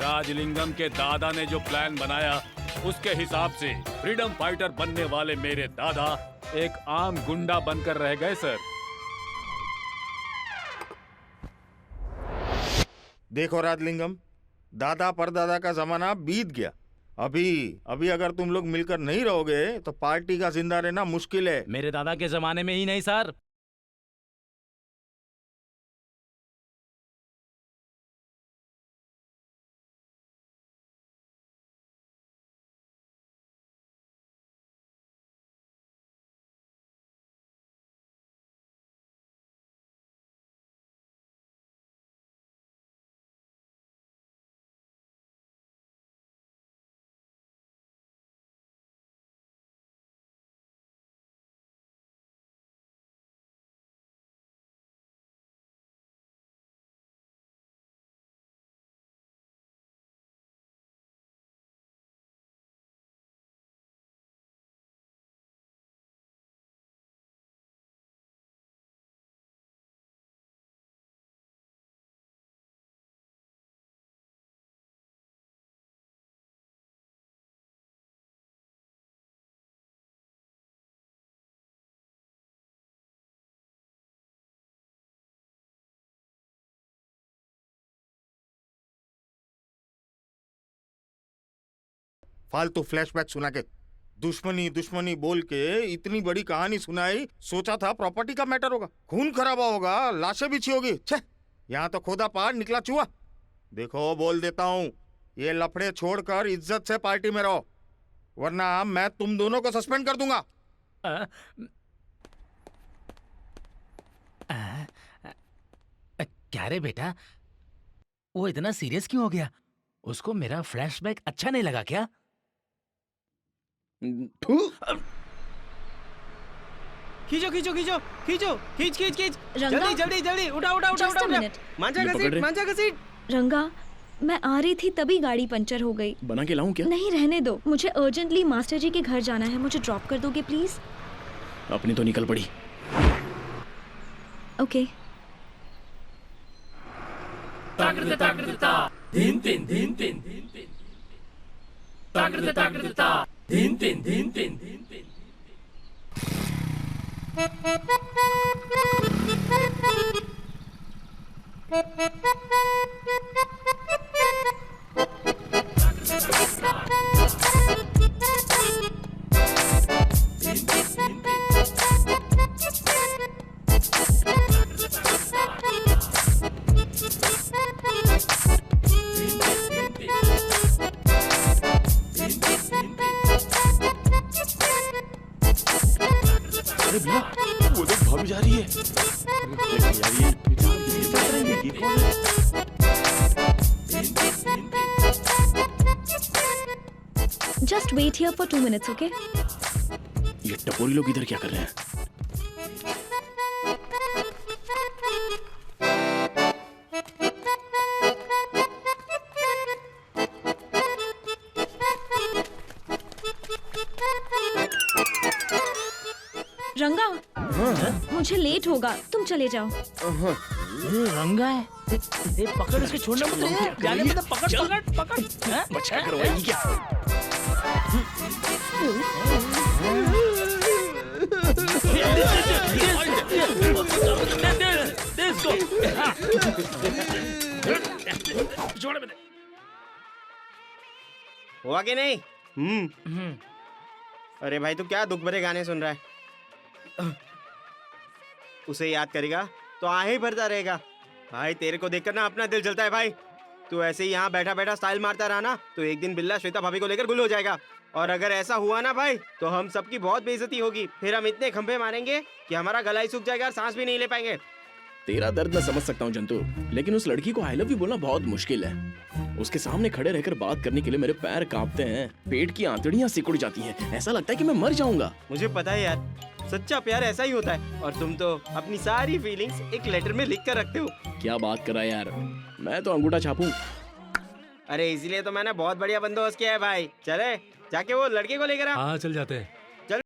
राजलिंगम के दादा ने जो प्लान बनाया उसके हिसाब से फ्रीडम फाइटर बनने वाले मेरे दादा एक आम गुंडा बनकर रह गए सर। देखो राजलिंगम, दादा परदादा का जमाना बीत गया। अभी अगर तुम लोग मिलकर नहीं रहोगे तो पार्टी का जिंदा रहना मुश्किल है। मेरे दादा के जमाने में ही नहीं सर। फालतू फ्लैशबैक सुना के दुश्मनी दुश्मनी बोल के इतनी बड़ी कहानी सुनाई। सोचा था प्रॉपर्टी का मैटर होगा, खून खराबा होगा, लाशें बिछी होगी। छे, यहाँ तो खोदा पहाड़ निकला चूहा। देखो बोल देता हूँ, ये लफड़े छोड़कर इज्जत से पार्टी में रहो वरना मैं तुम दोनों को सस्पेंड कर दूंगा। क्या रे बेटा, वो इतना सीरियस क्यों हो गया? उसको मेरा फ्लैशबैक अच्छा नहीं लगा क्या? खींचो खींचो खींचो खींचो खींच खींच खींच रंगा? जल्दी जल्दी जल्दी उठा उठा उठा उठा मांझा का सीट। रंगा, मैं आ रही थी तभी गाड़ी पंचर हो गई। बना के लाऊं क्या? नहीं, रहने दो। मुझे अर्जेंटली मास्टर जी के घर जाना है। मुझे ड्रॉप कर दोगे प्लीज? अपनी तो निकल पड़ी। ओके। अरे भैया, वो देख भाभी जा रही है। अरे यार, ये किसके साथ रहेंगे? ये कौन है? Just wait here for 2 minutes, okay? ये टपोरी लोग इधर क्या कर रहे हैं? रंगा, मुझे लेट होगा, तुम चले जाओ। रंगा है, पकड़ इसके, छोड़ना मत रे, जाने मत, पकड़ पकड़ पकड़। बचा करवाएगी क्या? हुआ कि नहीं? अरे भाई, तू क्या दुख भरे गाने सुन रहा है? उसे याद करेगा तो आहे भरता रहेगा। भाई, तेरे को देखकर ना अपना दिल जलता है भाई। तू ऐसे ही यहाँ बैठा बैठा स्टाइल मारता रहा ना तो एक दिन बिल्ला श्वेता भाभी को लेकर गुल हो जाएगा। और अगर ऐसा हुआ ना भाई तो हम सबकी बहुत बेइज्जती होगी। फिर हम इतने खंभे मारेंगे कि हमारा गला ही सूख जाएगा और सांस भी नहीं ले पाएंगे। तेरा दर्द मैं समझ सकता हूँ जंतु, लेकिन उस लड़की को आई लव यू बोलना बहुत मुश्किल है। उसके सामने खड़े रहकर बात करने के लिए मेरे पैर कांपते हैं, पेट की आंतड़ियां सिकुड़ जाती हैं, ऐसा लगता है कि मैं मर जाऊंगा। मुझे पता है यार, सच्चा प्यार ऐसा ही होता है। और तुम तो अपनी सारी फीलिंग्स एक लेटर में लिख कर रखते हो। क्या बात कर रहा है यार, मैं तो अंगूठा छापूं। अरे इसीलिए तो मैंने बहुत बढ़िया बंदोबस्त किया है भाई। चले जाके वो लड़के को लेकर आ। हाँ चल जाते हैं। चल।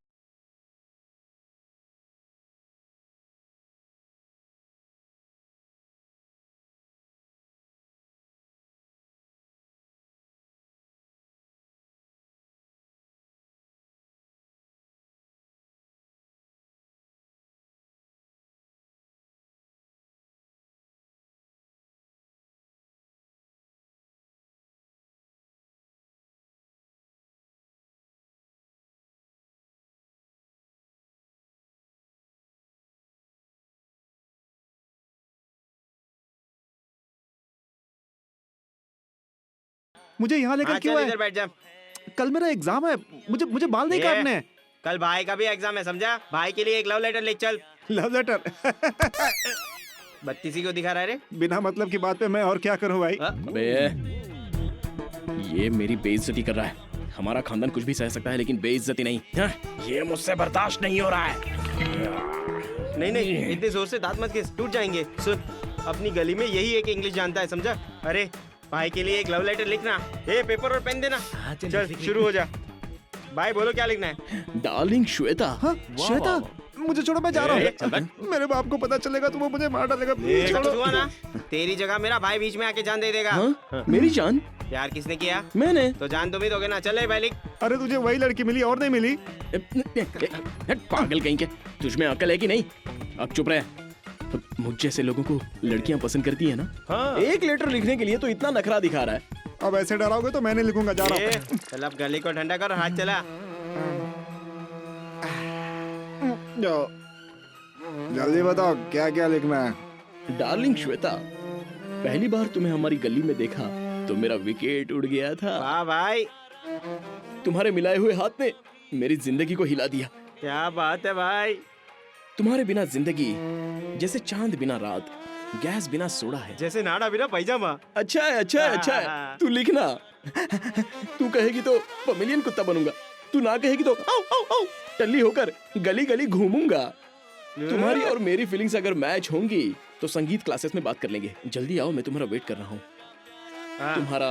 मुझे यहाँ लेकर क्यों आए? इधर बैठ जा। कल मेरा एग्जाम है, मुझे बाल नहीं काटने हैं। कल भाई का भी एग्जाम है, समझा? भाई के लिए एक लव लेटर लिख चल। Love letter? बत्तीसी को दिखा रहा है रे? बिना मतलब की बात पे मैं और क्या करूं भाई? अबे ये मेरी बेइज्जती कर रहा है। हमारा खानदान कुछ भी सह सकता है लेकिन बेइज्जती नहीं। ये मुझसे बर्दाश्त नहीं हो रहा है। नहीं इतने जोर से दांत मत घिस, टूट जाएंगे। सुन, अपनी गली में यही एक इंग्लिश जानता है, समझा? अरे भाई के लिए एक लव लेटर लिखना। ए पेपर और पेन देना। चल शुरू हो जा। भाई बोलो क्या लिखना है? डार्लिंग श्वेता। हाँ श्वेता, मुझे छोड़ो, मैं जा रहा हूँ। मेरे बाप को पता चलेगा तो वो मुझे मार डालेगा। प्लीज छोड़ो। हुआ ना, तेरी जगह मेरा भाई बीच में आके जान दे देगा। हाँ? मेरी जान? प्यार किसने किया? मैंने। तो जान तुम ही दोगे ना। चले भाई लिख। अरे तुझे वही लड़की मिली और नहीं मिली? पागल कहीं के, तुझमें अकल है कि नहीं? अब चुप रहे। मुझ जैसे लोगों को लड़कियां पसंद करती है ना? हाँ। एक लेटर लिखने के लिए तो इतना नखरा दिखा रहा है। अब ऐसे डराओगे तो मैं नहीं लिखूंगा, जा रहा हूं। चल अब गले को ठंडा कर, हाथ चला। जल्दी बताओ क्या क्या लिखना है? डार्लिंग श्वेता, पहली बार तुम्हें हमारी गली में देखा तो मेरा विकेट उड़ गया था। वाह भाई, तुम्हारे मिलाए हुए हाथ ने मेरी जिंदगी को हिला दिया। क्या बात है भाई। तुम्हारे बिना जिंदगी जैसे चांद बिना रात, गैस बिना सोडा है, जैसे नाड़ा बिना पैजामा। अच्छा है, अच्छा है, अच्छा है। तू लिखना। तू कहेगी तो पमेलियन कुत्ता बनूंगा, तू ना कहेगी तो आओ आओ आओ टल्ली होकर गली गली घूमूंगा। तुम्हारी और मेरी फीलिंग्स अगर मैच होंगी तो संगीत क्लासेस में बात कर लेंगे। जल्दी आओ, मैं तुम्हारा वेट कर रहा हूँ। तुम्हारा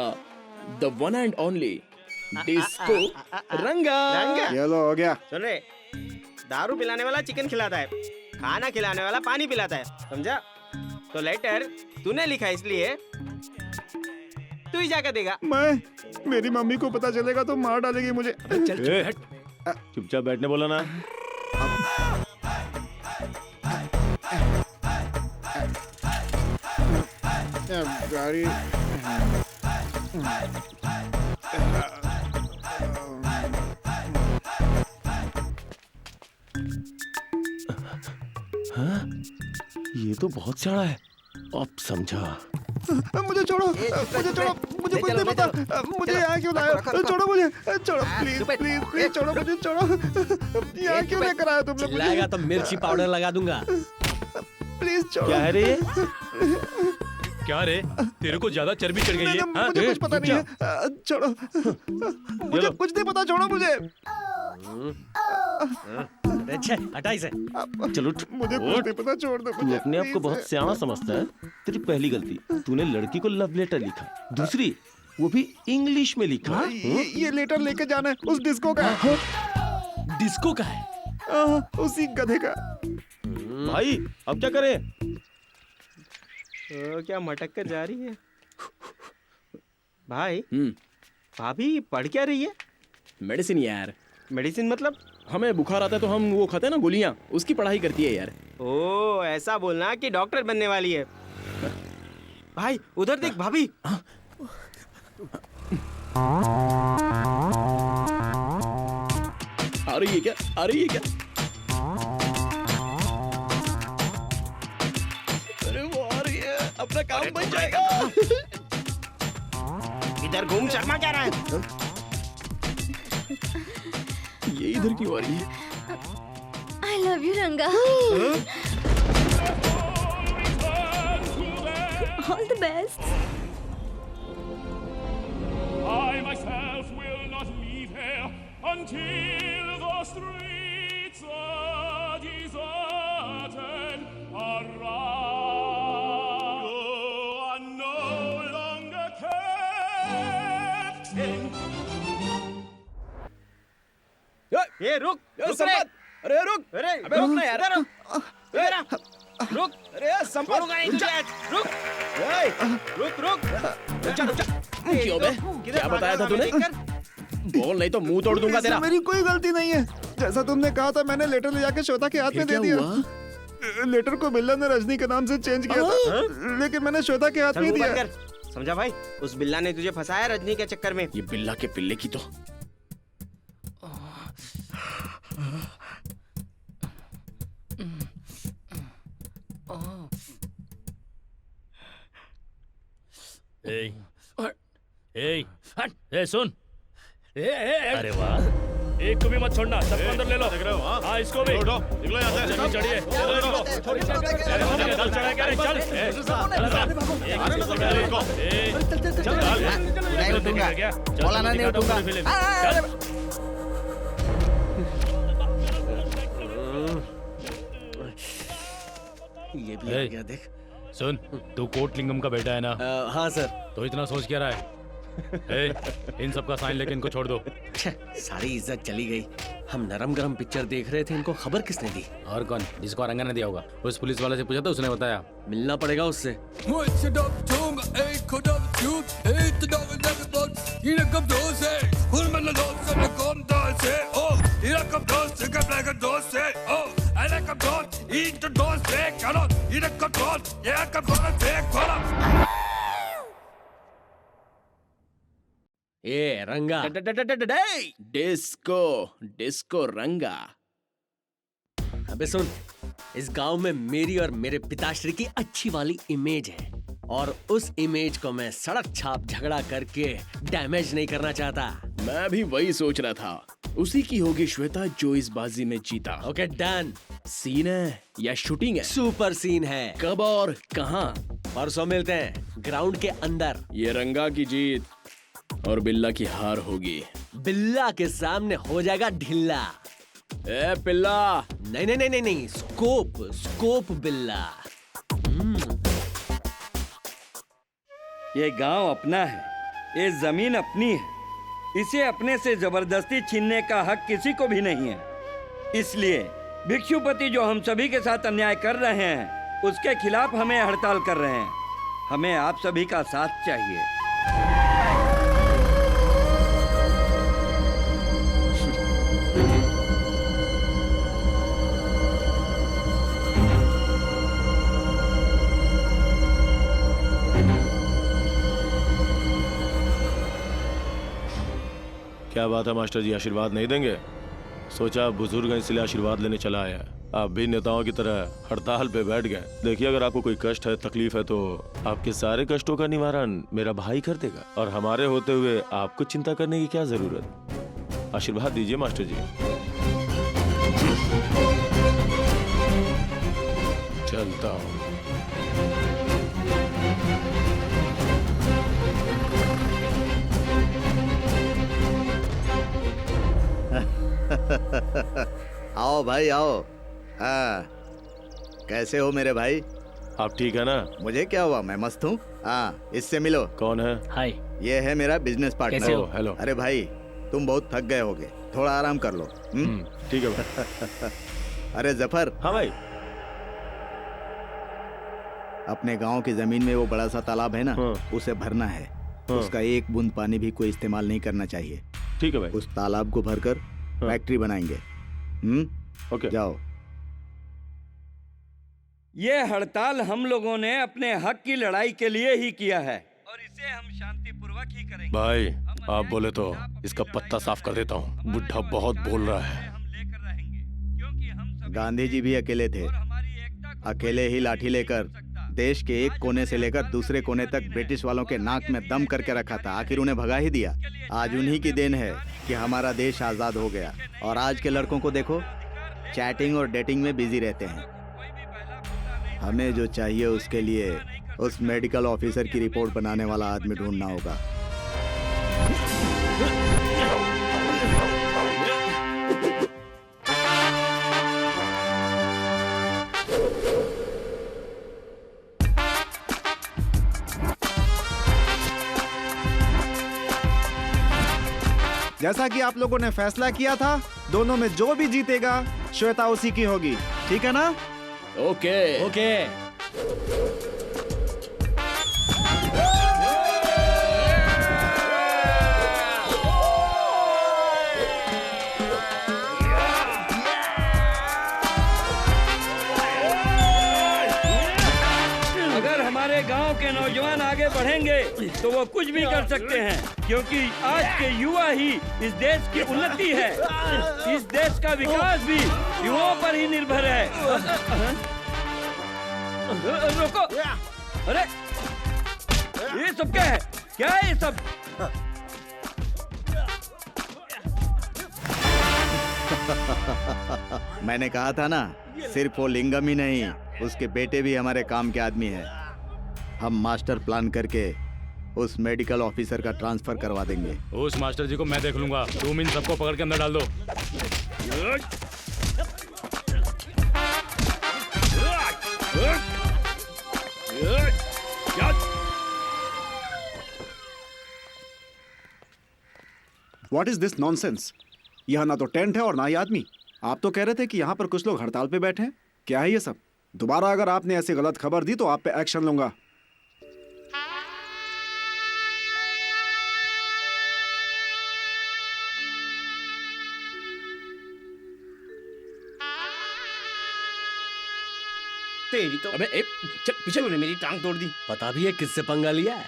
the one and only disco रंगा। ये लो हो गया। सुन रे, दारू पिलाने वाला चिकन खिलाता है, खाना खिलाने वाला पानी पिलाता है, समझा? तो लेटर तूने लिखा इसलिए तू ही जाकर देगा। मेरी मम्मी को पता चलेगा तो मार डालेगी मुझे। चल चुपचाप बैठने बोला ना। गाड़ी हाँ? ये तो बहुत सियाना है। अब समझा। मुझे छोड़ो, मुझे छोड़ो, मुझे कुछ नहीं पता। मुझे यहाँ क्यों लाया? छोड़ो मुझे, छोड़ो प्लीज प्लीज प्लीज, छोड़ो मुझे, छोड़ो। यहाँ क्यों लेकर आए तुम लोग? चिल्लाएगा तो मिर्ची पाउडर लगा दूंगा। प्लीज छोड़ो। क्या है रे? क्या रे, तेरे को ज्यादा चर्बी चढ़ गई है? मुझे कुछ पता नहीं है, छोड़ो। मुझे कुछ नहीं पता, छोड़ो मुझे। अच्छा हटा इसे। चलो मुझे कुछ नहीं पता, छोड़ दो तू मुझे। अपने आप को बहुत सियाना समझता है। तेरी पहली गलती, तूने लड़की को लव लेटर लिखा। दूसरी, वो भी इंग्लिश में लिखा। ये लेटर लेके जाना है उस डिस्को का। डिस्को का है? उसी गधे का। भाई अब क्या करें? क्या मटक कर जा रही है भाई? भाभी पढ़ क्या रही है? मेडिसिन यार। मेडिसिन मतलब? हमें बुखार आता है तो हम वो खाते हैं ना गोलियां, उसकी पढ़ाई करती है यार। ओ ऐसा बोलना कि डॉक्टर बनने वाली है। भाई उधर देख भाभी। आ रही है क्या? आ रही है क्या? अरे वो आ रही है, अपना काम बन जाएगा। इधर घूम, शर्मा क्या रहा है? ये इधर क्यों आ रही है? I love you, Ranga. All the best. I myself will not leave here until the streets are deserted. Around you are no longer captain. ये रुक संपत! अरे रुक! अबे रुक ना यार रुक अरे संपत! रुक रुक क्यों बे? क्या बताया था तूने? बोल नहीं तो मुंह तोड़ दूंगा तेरा। मेरी कोई गलती नहीं है। जैसा तुमने कहा था मैंने लेटर ले जाके श्वेता के हाथ में दे दिया। लेटर को बिल्ला ने रजनी के नाम से चेंज किया था, लेकिन मैंने श्वेता के हाथ में दिया। समझा भाई? उस बिल्ला ने तुझे फंसाया रजनी के चक्कर में। ये बिल्ला के पिल्ले की तो सुन। अरे वाह, एक को भी मत छोड़ना, सबको अंदर ले लो। हाँ इसको भी निकलो यहाँ से। चढ़िए ये भी आ गया देख। सुन, तू कोटलिंगम का बेटा है ना? हाँ सर। तो इतना सोच क्या रहा है? इन सब का साइन लेके इनको छोड़ दो। सारी इज्जत चली गई। हम नरम गरम पिक्चर देख रहे थे, इनको खबर किसने दी? और कौन? जिसको रंगा ने दिया होगा। उस पुलिस वाले से पूछा था, उसने बताया। मिलना पड़ेगा उससे। ए रंगा, डिस्को डिस्को रंगा। अबे सुन, इस गांव में मेरी और मेरे पिताश्री की अच्छी वाली इमेज है, और उस इमेज को मैं सड़क छाप झगड़ा करके डैमेज नहीं करना चाहता। मैं भी वही सोच रहा था। उसी की होगी श्वेता जो इस बाजी में जीता। Okay done. सीन है या शूटिंग है? सुपर सीन है। कब और कहाँ? परसों मिलते हैं ग्राउंड के अंदर। ये रंगा की जीत और बिल्ला की हार होगी। बिल्ला के सामने हो जाएगा ढिल्ला। ए बिल्ला। नहीं नहीं नहीं नहीं, स्कोप स्कोप बिल्ला। ये गांव अपना है, ये जमीन अपनी है। इसे अपने से जबरदस्ती छीनने का हक किसी को भी नहीं है। इसलिए भिक्षुपति जो हम सभी के साथ अन्याय कर रहे हैं, उसके खिलाफ हमें हड़ताल कर रहे हैं। हमें आप सभी का साथ चाहिए। क्या बात है मास्टर जी, आशीर्वाद नहीं देंगे? सोचा बुजुर्ग हैं इसलिए आशीर्वाद लेने चला आया। आप भी नेताओं की तरह हड़ताल पे बैठ गए। देखिए, अगर आपको कोई कष्ट है, तकलीफ है, तो आपके सारे कष्टों का निवारण मेरा भाई कर देगा, और हमारे होते हुए आपको चिंता करने की क्या जरूरत। आशीर्वाद दीजिए मास्टर जी। चलता हूँ। आओ भाई आओ। हाँ, कैसे हो मेरे भाई? आप ठीक है ना? मुझे क्या हुआ, मैं मस्त हूँ। हाँ, इससे मिलो। कौन है? हाय, ये है मेरा बिजनेस पार्टनर। हेलो। अरे भाई, तुम बहुत थक गए होगे, थोड़ा आराम कर लो। ठीक है भाई। अरे जफर। हाँ भाई। अपने गांव की जमीन में वो बड़ा सा तालाब है ना, उसे भरना है। उसका एक बूंद पानी भी कोई इस्तेमाल नहीं करना चाहिए। ठीक है भाई। उस तालाब को भरकर फैक्ट्री बनाएंगे। ओके, जाओ। ये हड़ताल हम लोगों ने अपने हक की लड़ाई के लिए ही किया है, और इसे हम शांतिपूर्वक ही करेंगे। भाई, आप बोले तो इसका पत्ता साफ कर देता हूँ। बुढ़ा बहुत बोल रहा है। गांधी जी भी अकेले थे, अकेले ही लाठी लेकर देश के एक कोने से लेकर दूसरे कोने तक ब्रिटिश वालों के नाक में दम करके रखा था, आखिर उन्हें भगा ही दिया। आज उन्हीं की देन है कि हमारा देश आज़ाद हो गया। और आज के लड़कों को देखो, चैटिंग और डेटिंग में बिजी रहते हैं। हमें जो चाहिए उसके लिए उस मेडिकल ऑफिसर की रिपोर्ट बनाने वाला आदमी ढूंढना होगा। जैसा कि आप लोगों ने फैसला किया था, दोनों में जो भी जीतेगा श्वेता उसी की होगी, ठीक है ना? Okay okay. अगर हमारे गांव के नौजवान आगे बढ़ेंगे तो वो कुछ भी कर सकते हैं, क्योंकि आज के युवा ही इस देश की उन्नति है। इस देश का विकास भी युवाओं पर ही निर्भर है। रुको, अरे ये सब क्या है? क्या है ये सब? मैंने कहा था ना, सिर्फ वो लिंगम ही नहीं, उसके बेटे भी हमारे काम के आदमी हैं। हम मास्टर प्लान करके उस मेडिकल ऑफिसर का ट्रांसफर करवा देंगे। उस मास्टर जी को मैं देख लूंगा, तुम इन सबको पकड़ के अंदर डाल दो। What is this nonsense? यहाँ ना तो टेंट है और ना ही आदमी। आप तो कह रहे थे कि यहाँ पर कुछ लोग हड़ताल पे बैठे हैं। क्या है ये सब? दोबारा अगर आपने ऐसी गलत खबर दी तो आप पे एक्शन लूंगा। तेरी तो अबे चल पीछे। तूने मेरी टांग तोड़ दी। पता भी है किससे पंगा लिया है।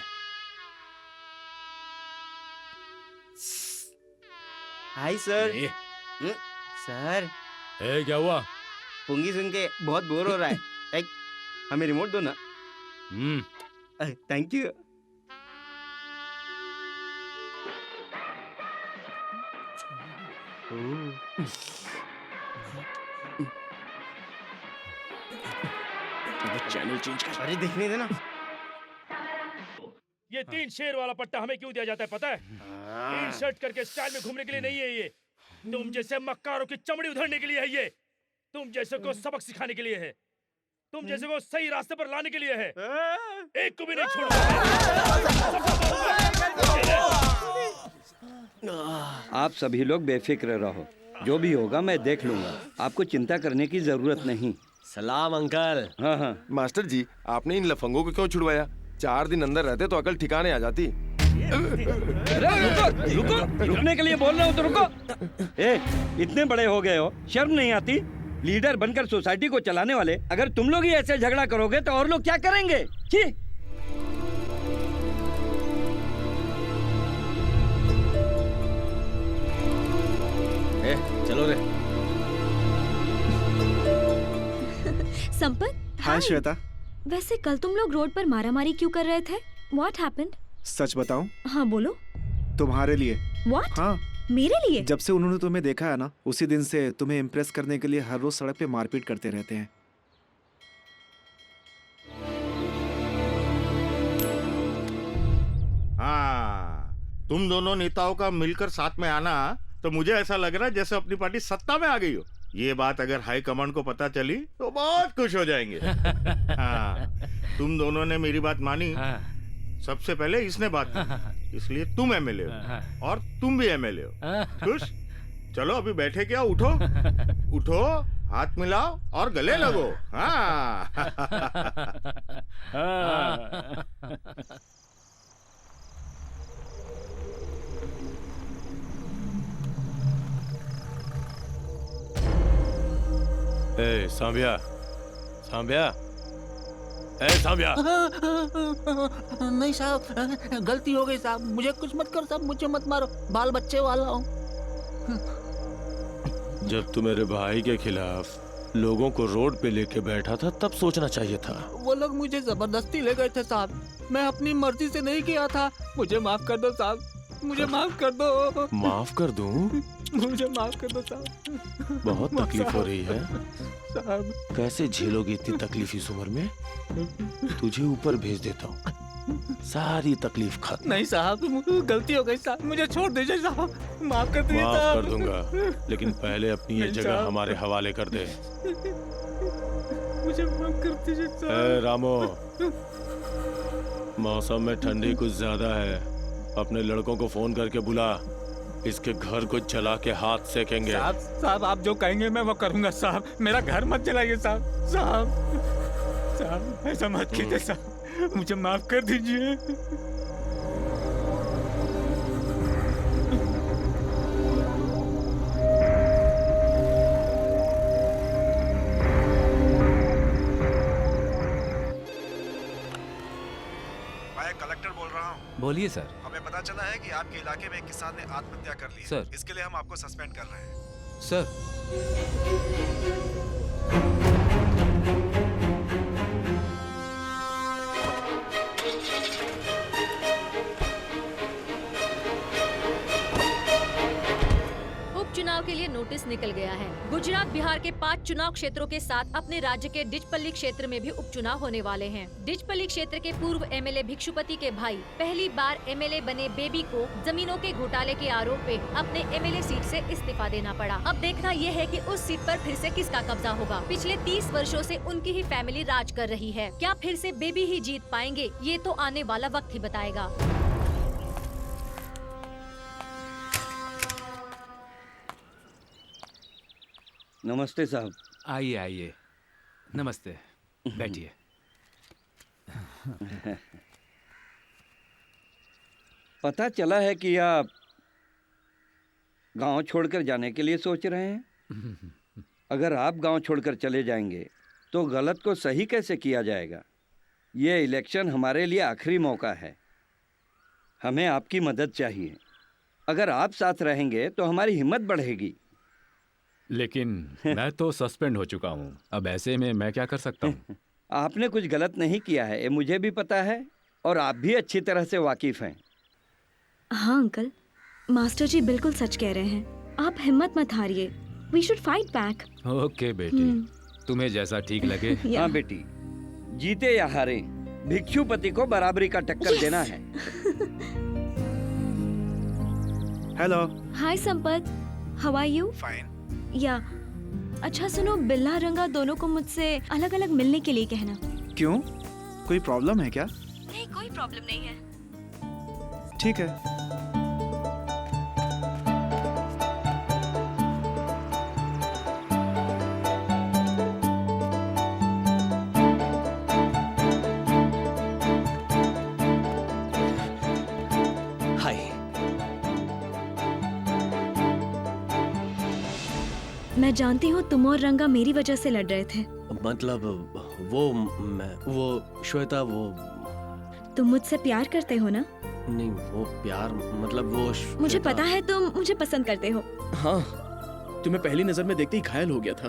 Hi sir. सर क्या हुआ? पुंगी सुन के बहुत बोर हो रहा है। एक हमें रिमोट दो ना। Thank you. चैनल चेंज कर। अरे देखने देना। ये 3 शेर वाला पट्टा हमें क्यों दिया जाता है पता है? टी शर्ट करके स्टाइल में घूमने के लिए नहीं है ये। तुम जैसे मक्कारों की चमड़ी उधरने के लिए है ये। तुम जैसे को सबक सिखाने के लिए है। तुम जैसे को सही रास्ते पर लाने के लिए है। एक को भी नहीं छोड़ूंगा। आप सभी लोग बेफिक्र रहो, जो भी होगा मैं देख लूंगा। आपको चिंता करने की जरूरत नहीं। सलाम अंकल। हाँ हाँ। मास्टर जी, आपने इन लफंगों को क्यों छुड़वाया? 4 दिन अंदर रहते तो अकल ठिकाने आ जाती। रुको, रुकने के लिए बोल रहा हूँ तो रुको। इतने बड़े हो गए हो, शर्म नहीं आती? लीडर बनकर सोसाइटी को चलाने वाले अगर तुम लोग ही ऐसे झगड़ा करोगे तो और लोग क्या करेंगे? छी! चलो रे। संपत, हाय श्वेता। वैसे कल तुम लोग रोड पर मारामारी क्यों कर रहे थे? What happened? सच बताऊं? हाँ बोलो। तुम्हारे लिए। What? हाँ। मेरे लिए? जब से उन्होंने तुम्हें देखा है ना, उसी दिन से तुम्हें इम्प्रेस करने के लिए हर रोज सड़क पे मारपीट करते रहते हैं। हाँ, तुम दोनों नेताओं का मिलकर साथ में आना तो मुझे ऐसा लग रहा है जैसे अपनी पार्टी सत्ता में आ गई हो। ये बात अगर हाई कमांड को पता चली तो बहुत खुश हो जाएंगे। हाँ, तुम दोनों ने मेरी बात मानी। सबसे पहले इसने बात की, इसलिए तुम एमएलए हो और तुम भी एमएलए हो। खुश? चलो अभी बैठे क्या, उठो उठो, हाथ मिलाओ और गले लगो। हाँ। ए सांबिया, सांबिया, ए सांबिया। नहीं साहब, गलती हो गई साहब, मुझे कुछ मत करो साहब, मुझे मत मारो, बाल बच्चे वाला हूँ। जब तू मेरे भाई के खिलाफ लोगों को रोड पे लेके बैठा था तब सोचना चाहिए था। वो लोग मुझे जबरदस्ती ले गए थे साहब, मैं अपनी मर्जी से नहीं किया था। मुझे माफ कर दो साहब, मुझे माफ कर दो। माफ कर दूं? मुझे माफ कर दो साहब। बहुत तकलीफ हो रही है साहब। कैसे झेलोगी इतनी तकलीफ इस उम्र में? तुझे ऊपर भेज देता हूँ, सारी तकलीफ खत्म। नहीं साहब, गलती हो गई साहब, मुझे छोड़ दीजिए साहब, माफ कर दीजिए माफ साहब। कर दूंगा, लेकिन पहले अपनी ये नहीं जगह साहब। हमारे हवाले कर दे। मुझे माफ कर दीजिए ए साहब। रामो, मौसम में ठंडी कुछ ज्यादा है, अपने लड़कों को फोन करके बुला, इसके घर को जला के हाथ सेकेंगे। साहब आप जो कहेंगे मैं वो करूंगा साहब, मेरा घर मत जलाइए साहब। साहब ऐसा मत कीजिए साहब, मुझे माफ कर दीजिए। मैं कलेक्टर बोल रहा हूँ। बोलिए सर। हमें पता चला है कि आपके इलाके में एक किसान ने आत्महत्या कर ली है। सर। इसके लिए हम आपको सस्पेंड कर रहे हैं। सर। उपचुनाव के लिए नोटिस निकल गया है। गुजरात बिहार के 5 चुनाव क्षेत्रों के साथ अपने राज्य के डिचपल्ली क्षेत्र में भी उपचुनाव होने वाले हैं। डिचपल्ली क्षेत्र के पूर्व एमएलए भिक्षुपति के भाई पहली बार एमएलए बने बेबी को जमीनों के घोटाले के आरोप में अपने एमएलए सीट से इस्तीफा देना पड़ा। अब देखना यह है कि उस सीट पर फिर से किसका कब्जा होगा। पिछले 30 वर्षों से उनकी ही फैमिली राज कर रही है। क्या फिर से बेबी ही जीत पाएंगे? ये तो आने वाला वक्त ही बताएगा। नमस्ते साहब। आइए आइए, नमस्ते, बैठिए। पता चला है कि आप गांव छोड़कर जाने के लिए सोच रहे हैं। अगर आप गांव छोड़कर चले जाएंगे तो गलत को सही कैसे किया जाएगा? ये इलेक्शन हमारे लिए आखिरी मौका है, हमें आपकी मदद चाहिए। अगर आप साथ रहेंगे तो हमारी हिम्मत बढ़ेगी। लेकिन मैं तो सस्पेंड हो चुका हूँ, अब ऐसे में मैं क्या कर सकता हूँ? आपने कुछ गलत नहीं किया है, ये मुझे भी पता है और आप भी अच्छी तरह से वाकिफ हैं। हाँ अंकल, मास्टर जी बिल्कुल सच कह रहे हैं। आप हिम्मत मत हारिए। We should fight back. Okay बेटी, तुम्हें जैसा ठीक लगे। हाँ बेटी, जीते या हारे भिक्षुपति को बराबरी का टक्कर देना है। Hello. Hi Sampat, how are you? Fine. या अच्छा सुनो, बिल्ला रंगा दोनों को मुझसे अलग अलग मिलने के लिए कहना। क्यों, कोई प्रॉब्लम है क्या? नहीं, कोई प्रॉब्लम नहीं है। ठीक है। मैं जानती हूँ तुम और रंगा मेरी वजह से लड़ रहे थे। मतलब वो श्वेता, वो तुम मुझसे प्यार करते हो ना? नहीं, वो प्यार मतलब वो मुझे पता है तुम मुझे पसंद करते हो। हाँ, तुम्हें पहली नजर में देखते ही घायल हो गया था।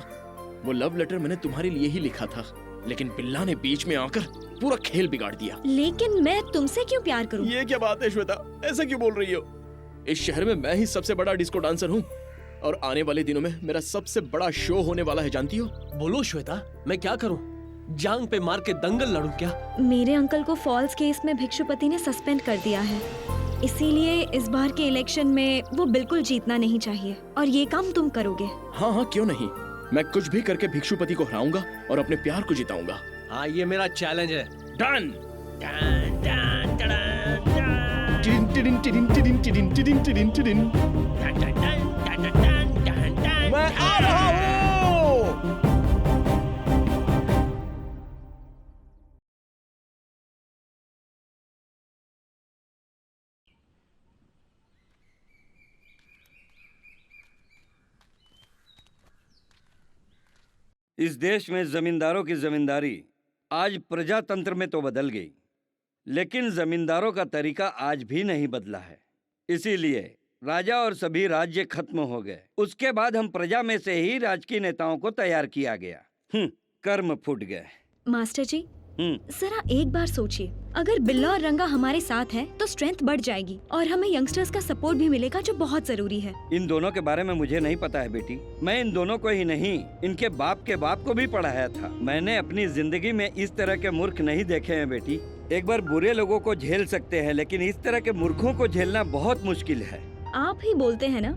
वो लव लेटर मैंने तुम्हारे लिए ही लिखा था, लेकिन बिल्ला ने बीच में आकर पूरा खेल बिगाड़ दिया। लेकिन मैं तुमसे क्यों प्यार करूं? ये क्या बात है श्वेता, ऐसा क्यों बोल रही हो? इस शहर में मैं ही सबसे बड़ा डिस्को डांसर हूँ और आने वाले दिनों में मेरा सबसे बड़ा शो होने वाला है, जानती हो? बोलो श्वेता, मैं क्या करूं? जांग पे मार के दंगल लड़ूं क्या? मेरे अंकल को फॉल्स केस में भिक्षुपति ने सस्पेंड कर दिया है, इसीलिए इस बार के इलेक्शन में वो बिल्कुल जीतना नहीं चाहिए और ये काम तुम करोगे। हाँ हाँ, क्यों नहीं, मैं कुछ भी करके भिक्षुपति को हराऊंगा और अपने प्यार को जिताऊंगा। हाँ, ये मेरा चैलेंज है। डन। मैं आ रहा हूँ। इस देश में जमींदारों की जमींदारी आज प्रजातंत्र में तो बदल गई, लेकिन जमींदारों का तरीका आज भी नहीं बदला है। इसीलिए राजा और सभी राज्य खत्म हो गए। उसके बाद हम प्रजा में से ही राजकीय नेताओं को तैयार किया गया। कर्म फूट गए। मास्टर जी जरा एक बार सोचिए, अगर बिल्ला और रंगा हमारे साथ हैं तो स्ट्रेंथ बढ़ जाएगी और हमें यंगस्टर्स का सपोर्ट भी मिलेगा जो बहुत जरूरी है। इन दोनों के बारे में मुझे नहीं पता है बेटी। मैं इन दोनों को ही नहीं, इनके बाप के बाप को भी पढ़ाया था। मैंने अपनी जिंदगी में इस तरह के मूर्ख नहीं देखे हैं बेटी। एक बार बुरे लोगों को झेल सकते हैं, लेकिन इस तरह के मूर्खों को झेलना बहुत मुश्किल है। आप ही बोलते हैं ना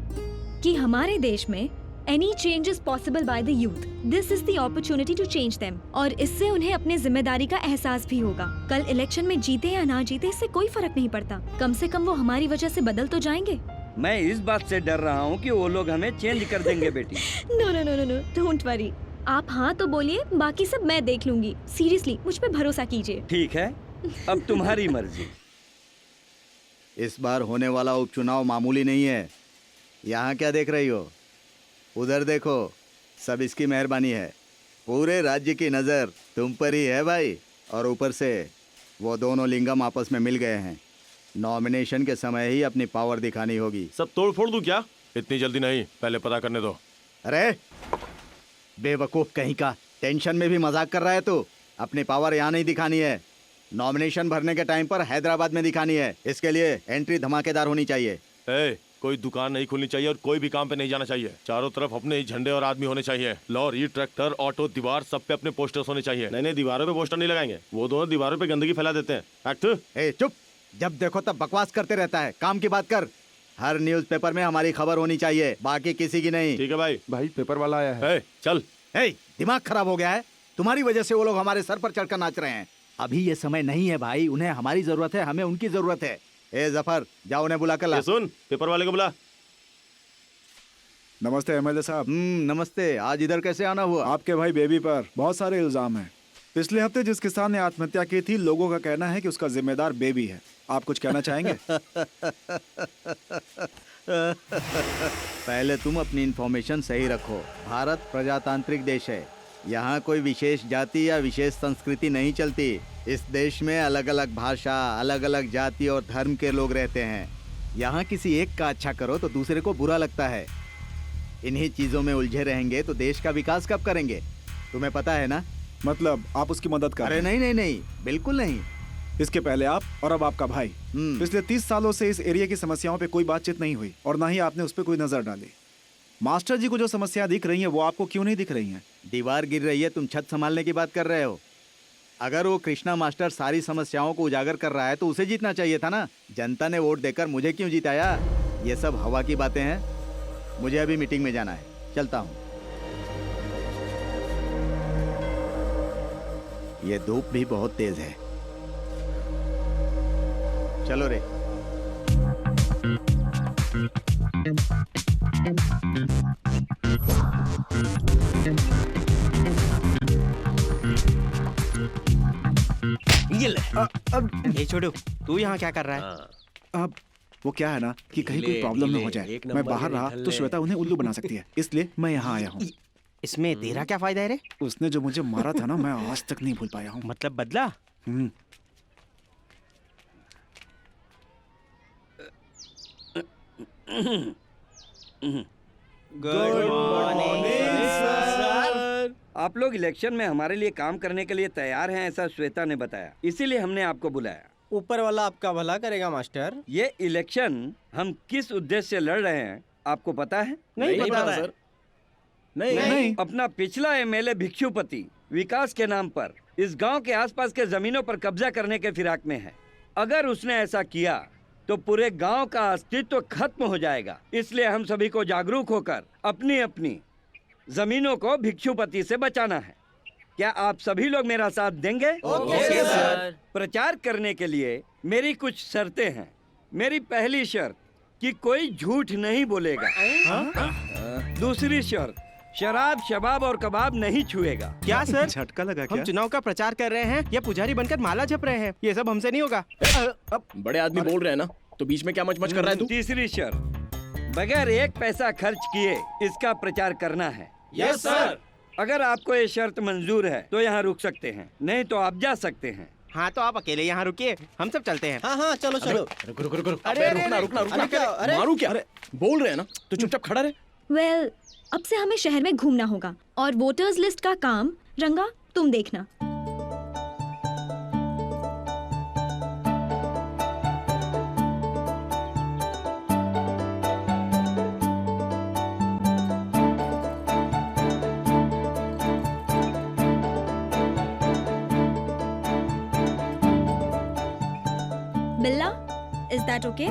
कि हमारे देश में any change is possible by the youth. This is the opportunity to change them, और इससे उन्हें अपने जिम्मेदारी का एहसास भी होगा। कल इलेक्शन में जीते या ना जीते इससे कोई फर्क नहीं पड़ता, कम से कम वो हमारी वजह से बदल तो जाएंगे। मैं इस बात से डर रहा हूँ कि वो लोग हमें चेंज कर देंगे बेटी। No no no no no, don't worry. आप हाँ तो बोलिए, बाकी सब मैं देख लूंगी। सीरियसली मुझ पे भरोसा कीजिए। ठीक है, अब तुम्हारी मर्जी। इस बार होने वाला उपचुनाव मामूली नहीं है। यहाँ क्या देख रही हो? उधर देखो, सब इसकी मेहरबानी है। पूरे राज्य की नज़र तुम पर ही है भाई। और ऊपर से वो दोनों लिंगम आपस में मिल गए हैं। नॉमिनेशन के समय ही अपनी पावर दिखानी होगी। सब तोड़ फोड़ दूं क्या? इतनी जल्दी नहीं, पहले पता करने दो। अरे बेवकूफ़ कहीं का, टेंशन में भी मजाक कर रहा है तू। अपनी पावर यहाँ नहीं दिखानी है, नॉमिनेशन भरने के टाइम पर हैदराबाद में दिखानी है। इसके लिए एंट्री धमाकेदार होनी चाहिए। कोई दुकान नहीं खुलनी चाहिए और कोई भी काम पे नहीं जाना चाहिए। चारों तरफ अपने ही झंडे और आदमी होने चाहिए। लॉरी, ट्रैक्टर, ऑटो, दीवार, सब पे अपने पोस्टर्स होने चाहिए। नहीं, दीवारों पे पोस्टर नहीं लगाएंगे, वो दोनों दीवारों पे गंदगी फैला देते हैं। चुप, जब देखो तब बकवास करते रहता है, काम की बात कर। हर न्यूज़पेपर में हमारी खबर होनी चाहिए, बाकी किसी की नहीं। ठीक है भाई। भाई पेपर वाला आया है। चल। दिमाग खराब हो गया है? तुम्हारी वजह से वो लोग हमारे सर पर चढ़कर नाच रहे हैं। अभी ये समय नहीं है भाई, उन्हें हमारी जरूरत है, हमें उनकी जरूरत है। जफर, जाओ उन्हें बुला कर ला। सुन, पेपर वाले को बुला। नमस्ते एमएलए साहब। नमस्ते। आज इधर कैसे आना हुआ? आपके भाई बेबी पर बहुत सारे इल्जाम हैं। पिछले हफ्ते जिस किसान ने आत्महत्या की थी, लोगों का कहना है कि उसका जिम्मेदार बेबी है। आप कुछ कहना चाहेंगे? पहले तुम अपनी इंफॉर्मेशन सही रखो। भारत प्रजातांत्रिक देश है, यहाँ कोई विशेष जाति या विशेष संस्कृति नहीं चलती। इस देश में अलग अलग भाषा, अलग अलग जाति और धर्म के लोग रहते हैं। यहाँ किसी एक का अच्छा करो तो दूसरे को बुरा लगता है। इन्हीं चीजों में उलझे रहेंगे तो देश का विकास कब करेंगे? तुम्हें पता है ना? मतलब आप उसकी मदद कर? अरे नहीं, बिल्कुल नहीं। इसके पहले आप और अब आपका भाई, पिछले 30 सालों से इस एरिया की समस्याओं पे कोई बातचीत नहीं हुई और ना ही आपने उस पर कोई नजर डाली। मास्टर जी को जो समस्या दिख रही है वो आपको क्यों नहीं दिख रही हैं? दीवार गिर रही है, तुम छत संभालने की बात कर रहे हो। अगर वो कृष्णा मास्टर सारी समस्याओं को उजागर कर रहा है तो उसे जीतना चाहिए था ना। जनता ने वोट देकर मुझे क्यों जिताया? ये सब हवा की बातें हैं। मुझे अभी मीटिंग में जाना है, चलता हूँ। ये धूप भी बहुत तेज है। चलो रे। ये ले। अब छोड़ो, तू यहाँ क्या कर रहा है? अब वो क्या है ना कि कहीं कोई प्रॉब्लम न हो जाए। मैं बाहर रहा तो श्वेता उन्हें उल्लू बना सकती है, इसलिए मैं यहाँ आया हूँ। इसमें तेरा क्या फायदा है रे? उसने जो मुझे मारा था ना, मैं आज तक नहीं भूल पाया हूँ। मतलब बदला? Good morning sir. आप लोग इलेक्शन में हमारे लिए काम करने के लिए तैयार हैं, ऐसा श्वेता ने बताया, इसीलिए हमने आपको बुलाया। ऊपर वाला आपका भला करेगा मास्टर। ये इलेक्शन हम किस उद्देश्य से लड़ रहे हैं आपको पता है? नहीं पता सर। नहीं। अपना पिछला एमएलए भिक्षुपति विकास के नाम पर इस गांव के आसपास के जमीनों पर कब्जा करने के फिराक में है। अगर उसने ऐसा किया तो पूरे गांव का अस्तित्व खत्म हो जाएगा। इसलिए हम सभी को जागरूक होकर अपनी अपनी जमीनों को भिक्षुपति से बचाना है। क्या आप सभी लोग मेरा साथ देंगे? Okay sir. प्रचार करने के लिए मेरी कुछ शर्तें हैं। मेरी पहली शर्त कि कोई झूठ नहीं बोलेगा। दूसरी शर्त, शराब, शबाब और कबाब नहीं छुएगा। क्या सर? झटका लगा हम क्या? चुनाव का प्रचार कर रहे हैं या पुजारी बनकर माला जप रहे हैं? ये सब हमसे नहीं होगा। बड़े आदमी बोल रहे हैं ना, तो बीच में क्या मच कर रहा है तू? तीसरी शर्त, बगैर एक पैसा खर्च किए इसका प्रचार करना है। Yes sir. अगर आपको ये शर्त मंजूर है तो यहाँ रुक सकते हैं, नहीं तो आप जा सकते हैं। हाँ तो आप अकेले यहाँ रुकिए, हम सब चलते हैं। हाँ हाँ चलो चलो। रुको रुको रुको। अरे, अबे, रुकना अरे, रुकना रुकना। अरे, क्या? अरे। मारू क्या? बोल रहे हैं ना तो चुपचाप खड़ा रहे। वेल, अब से हमें शहर में घूमना होगा और वोटर्स लिस्ट का काम रंगा तुम देखना। बिल्ला, is that okay?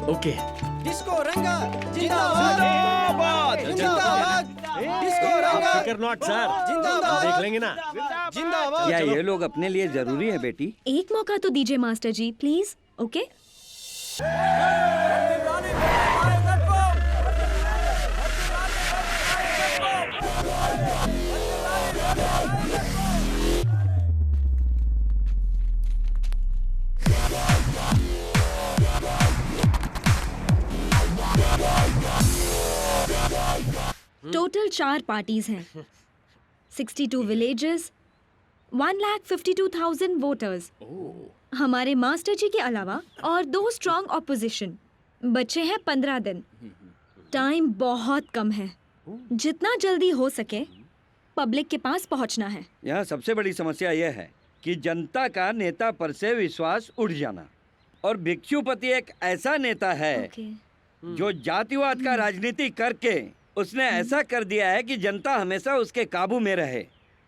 Okay. Disco रंगा जिंदाबाद जिंदाबाद। डिस्को रंगा फिकर नॉट सर, जिंदाबाद। देख लेंगे ना। जिंदाबाद। क्या ये लोग अपने लिए जरूरी है बेटी? एक मौका तो दीजिए master ji, please. Okay? Total 4 parties हैं, 62 विलेजेस, 1,52,000 वोटर्स। हमारे मास्टर जी के अलावा और 2 स्ट्रॉन्ग ऑपोजिशन। बचे हैं 15 दिन। टाइम बहुत कम है, जितना जल्दी हो सके पब्लिक के पास पहुंचना है। यहाँ सबसे बड़ी समस्या यह है कि जनता का नेता पर से विश्वास उठ जाना। और भिक्षुपति एक ऐसा नेता है जो जातिवाद का राजनीति करके उसने ऐसा कर दिया है कि जनता हमेशा उसके काबू में रहे।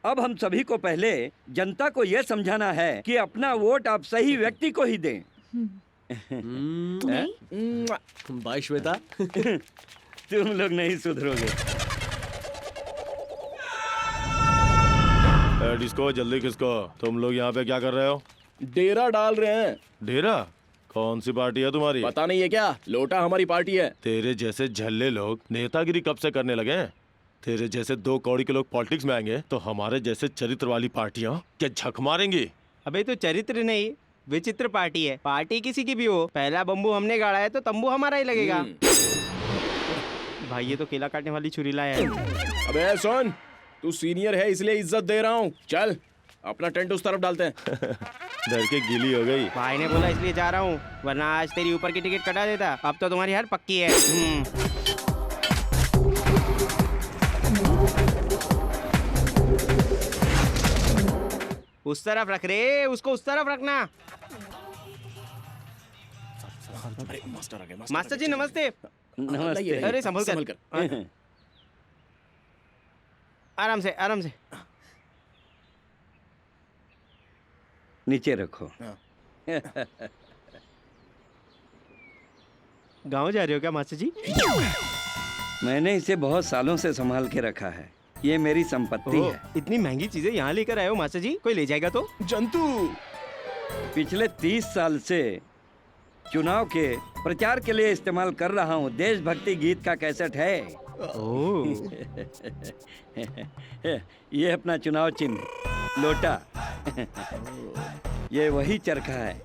अब हम सभी को पहले जनता को यह समझाना है कि अपना वोट आप सही व्यक्ति को ही दें। बाय श्वेता। तुम लोग नहीं सुधरोगे। डिस्को जल्दी किसको? तुम लोग यहाँ पे क्या कर रहे हो? डेरा डाल रहे हैं। डेरा? कौन सी पार्टी है तुम्हारी? पता नहीं है क्या? लोटा हमारी पार्टी है। तेरे जैसे झल्ले लोग नेतागिरी कब से करने लगे हैं? तेरे जैसे 2 कौड़ी के लोग पॉलिटिक्स में आएंगे तो हमारे जैसे चरित्र वाली पार्टियां क्या झक मारेंगी? अबे तो चरित्र नहीं, विचित्र पार्टी है। पार्टी किसी की भी हो, पहला बम्बू हमने गाड़ा है तो तंबू हमारा ही लगेगा। भाई ये तो केला काटने वाली छुरी लाया है। अबे सुन, तू सीनियर है इसलिए इज्जत दे रहा हूँ। चल अपना टेंट उस तरफ डालते हैं। डर के गीली हो गई। भाई ने बोला इसलिए जा रहा हूँ, वरना आज तेरी ऊपर की टिकट कटा देता। अब तो तुम्हारी हार पक्की है। उस तरफ रख रे, उसको उस तरफ रखना। अरे मास्टर आ गए। मास्टर जी नमस्ते। नमस्ते। अरे संभल कर। आराम से आराम से। नीचे रखो। गांव जा रहे हो क्या मास्टर जी? मैंने इसे बहुत सालों से संभाल के रखा है। ये मेरी संपत्ति है। इतनी महंगी चीजें यहाँ लेकर आए हो मास्टर जी, कोई ले जाएगा तो? जंतु। पिछले 30 साल से चुनाव के प्रचार के लिए इस्तेमाल कर रहा हूँ। देशभक्ति गीत का कैसेट है। ये अपना चुनाव चिन्ह लोटा। ये वही चरखा है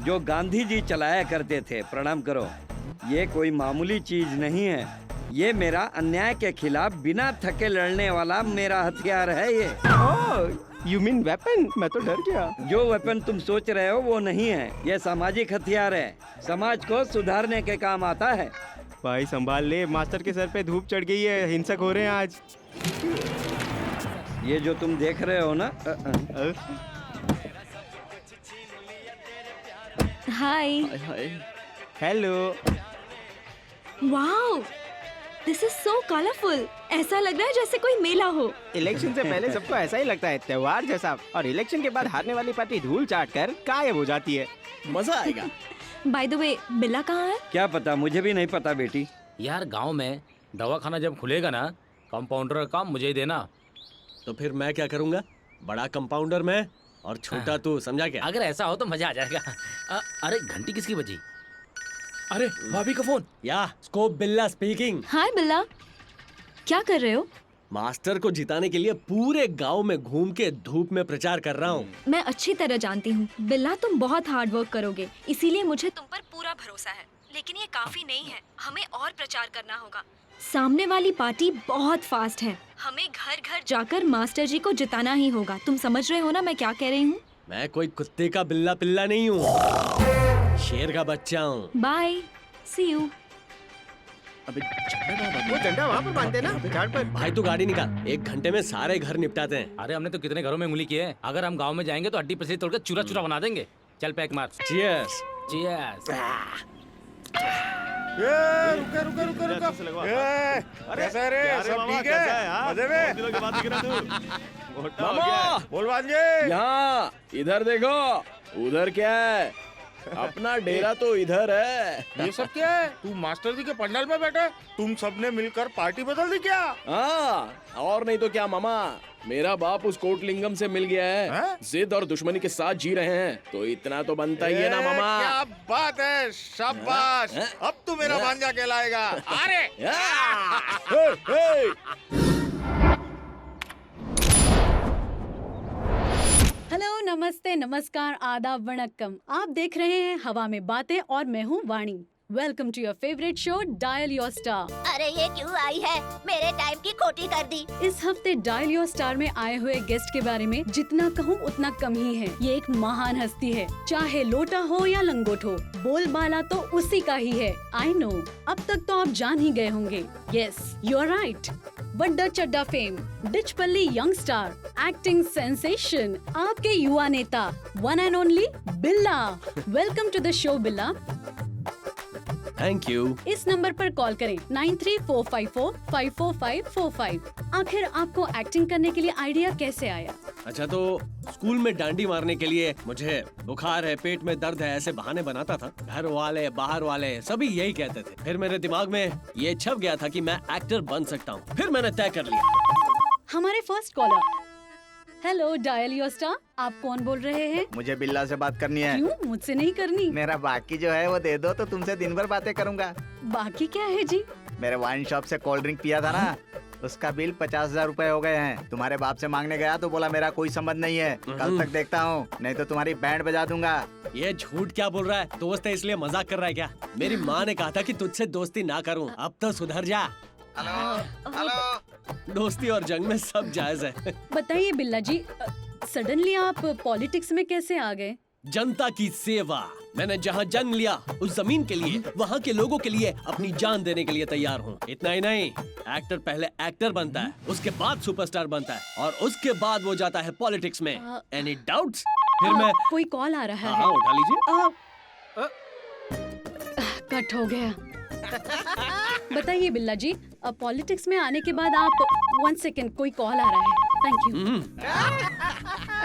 जो गांधी जी चलाया करते थे। प्रणाम करो। ये कोई मामूली चीज नहीं है, ये मेरा अन्याय के खिलाफ बिना थके लड़ने वाला मेरा हथियार है। ये यू मीन वेपन? मैं तो डर गया। जो वेपन तुम सोच रहे हो वो नहीं है, ये सामाजिक हथियार है। समाज को सुधारने के काम आता है। भाई संभाल ले, मास्टर के सर पे धूप चढ़ गई है, हिंसक हो रहे हैं आज। ये जो तुम देख रहे हो ना, hi. Hello. Wow, this is so colourful. ऐसा लग रहा है जैसे कोई मेला हो। इलेक्शन से पहले सबको ऐसा ही लगता है, त्योहार जैसा। और इलेक्शन के बाद हारने वाली पार्टी धूल चाट कर गायब हो जाती है। मजा आएगा। बाय द वे, बिल्ला कहाँ है? क्या पता, मुझे भी नहीं पता बेटी। यार गांव में दवाखाना जब खुलेगा ना, कंपाउंडर का काम मुझे ही देना। तो फिर मैं क्या करूँगा? बड़ा कंपाउंडर मैं और छोटा तू, समझा क्या? अगर ऐसा हो तो मजा आ जाएगा। अरे घंटी किसकी बजी? अरे भाभी का फोन। या स्कोप बिल्ला स्पीकिंग। हाय बिल्ला, क्या कर रहे हो? मास्टर को जिताने के लिए पूरे गांव में घूम के धूप में प्रचार कर रहा हूँ। मैं अच्छी तरह जानती हूँ बिल्ला, तुम बहुत हार्ड वर्क करोगे, इसीलिए मुझे तुम पर पूरा भरोसा है। लेकिन ये काफी नहीं है, हमें और प्रचार करना होगा। सामने वाली पार्टी बहुत फास्ट है। हमें घर घर जाकर मास्टर जी को जिताना ही होगा। तुम समझ रहे हो ना मैं क्या कह रही हूँ? मैं कोई कुत्ते का बिल्ला पिल्ला नहीं हूँ, शेर का बच्चा हूँ। Bye, see you. अबे वो झंडा वहाँ पर बांधते हैं ना, झाड़ पर। भाई तू गाड़ी निकाल, 1 घंटे में सारे घर निपटाते हैं। अरे हमने तो कितने घरों में उंगली की है। अगर हम गांव में जाएंगे तो हड्डी पसली तोड़कर चूरा चूरा बना देंगे। चल पैक मार। चीयर्स। चीयर्स। रुका रुका रुका रुका। कैसा रे? सब ठीक है? मजे में? मामा बोल भांजे। यहाँ इधर देखो, उधर क्या है? अपना डेरा तो इधर है। ये सब क्या है? तू मास्टर जी के पंडाल में बैठा है? तुम सबने मिलकर पार्टी बदल दी क्या? हाँ, और नहीं तो क्या मामा, मेरा बाप उस कोटलिंगम से मिल गया है। जिद और दुश्मनी के साथ जी रहे हैं, तो इतना तो बनता ही है ना मामा। क्या बात है, शाबाश। अब तू मेरा भांजा कहलाएगा। अरे हेलो, नमस्ते, नमस्कार, आदाब, वणक्कम। आप देख रहे हैं हवा में बातें और मैं हूँ Vani. Welcome to your favourite show dial your star. अरे ये क्यों आई है? मेरे टाइम की खोटी कर दी। इस हफ्ते डायल योर स्टार में आए हुए गेस्ट के बारे में जितना कहूँ उतना कम ही है। ये एक महान हस्ती है, चाहे लोटा हो या लंगोट हो, बोलबाला तो उसी का ही है। आई नो, अब तक तो आप जान ही गए होंगे। Yes, you are right. Badda Chadda fame, Dichpally young star, acting sensation, आपके युवा नेता, one and only Billa. Welcome to the show Billa. Thank you. इस नंबर पर कॉल करें 9345454545। आखिर आपको एक्टिंग करने के लिए आइडिया कैसे आया? अच्छा, तो स्कूल में डांडी मारने के लिए मुझे बुखार है, पेट में दर्द है, ऐसे बहाने बनाता था। घर वाले बाहर वाले सभी यही कहते थे। फिर मेरे दिमाग में ये छप गया था कि मैं एक्टर बन सकता हूँ। फिर मैंने तय कर लिया। हमारे first caller. Hello dial your star, आप कौन बोल रहे हैं? मुझे बिल्ला से बात करनी है। क्यों, मुझसे नहीं करनी? मेरा बाकी जो है वो दे दो तो तुमसे दिन भर बातें करूंगा। बाकी क्या है जी? मेरे वाइन शॉप से कोल्ड ड्रिंक पिया था ना, उसका बिल 50,000 रुपए हो गए हैं। तुम्हारे बाप से मांगने गया तो बोला मेरा कोई संबंध नहीं है, कल तक देखता हूँ, नहीं तो तुम्हारी बैंड बजा दूंगा। ये झूठ क्या बोल रहा है? दोस्त है इसलिए मजाक कर रहा है क्या? मेरी माँ ने कहा था कि तुझसे दोस्ती ना करूँ, अब तो सुधर जा। हेलो। दोस्ती और जंग में सब जायज है। बताइए बिल्ला जी, सडनली आप पॉलिटिक्स में कैसे आ गए? जनता की सेवा। मैंने जहाँ जन्म लिया उस जमीन के लिए, वहाँ के लोगों के लिए अपनी जान देने के लिए तैयार हूँ। इतना ही नहीं, एक्टर पहले एक्टर बनता है, उसके बाद सुपरस्टार बनता है, और उसके बाद वो जाता है पॉलिटिक्स में। Any doubts? फिर मैं कोई कॉल आ रहा है। हाँ, उठा लीजिए। कट हो गया। बताइए बिल्ला जी, अब पॉलिटिक्स में आने के बाद आप 1 सेकेंड, कोई कॉल आ रहा है। Thank you.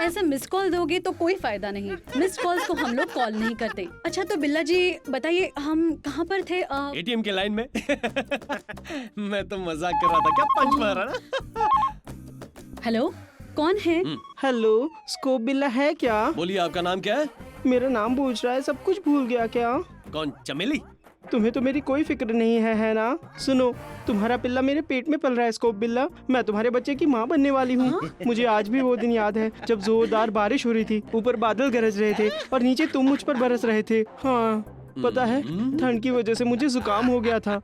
ऐसा मिस कॉल दोगे तो कोई फायदा नहीं। मिस कॉल्स को हम लोग कॉल नहीं करते। अच्छा तो बिल्ला जी बताइए, हम कहाँ पर थे? एटीएम के लाइन में। मैं तो मजाक कर रहा था, क्या पंच मारा ना। हेलो, कौन है? हेलो, स्कोप बिल्ला है क्या? बोलिए, आपका नाम क्या है? मेरा नाम पूछ रहा है, सब कुछ भूल गया क्या? कौन, चमेली? तुम्हें तो मेरी कोई फिक्र नहीं है ना? सुनो, तुम्हारा पिल्ला मेरे पेट में पल रहा है स्कोप बिल्ला। मैं तुम्हारे बच्चे की माँ बनने वाली हूँ। मुझे आज भी वो दिन याद है जब जोरदार बारिश हो रही थी, ऊपर बादल गरज रहे थे और नीचे तुम मुझ पर बरस रहे थे। हाँ, पता है, ठंड की वजह से मुझे जुकाम हो गया था,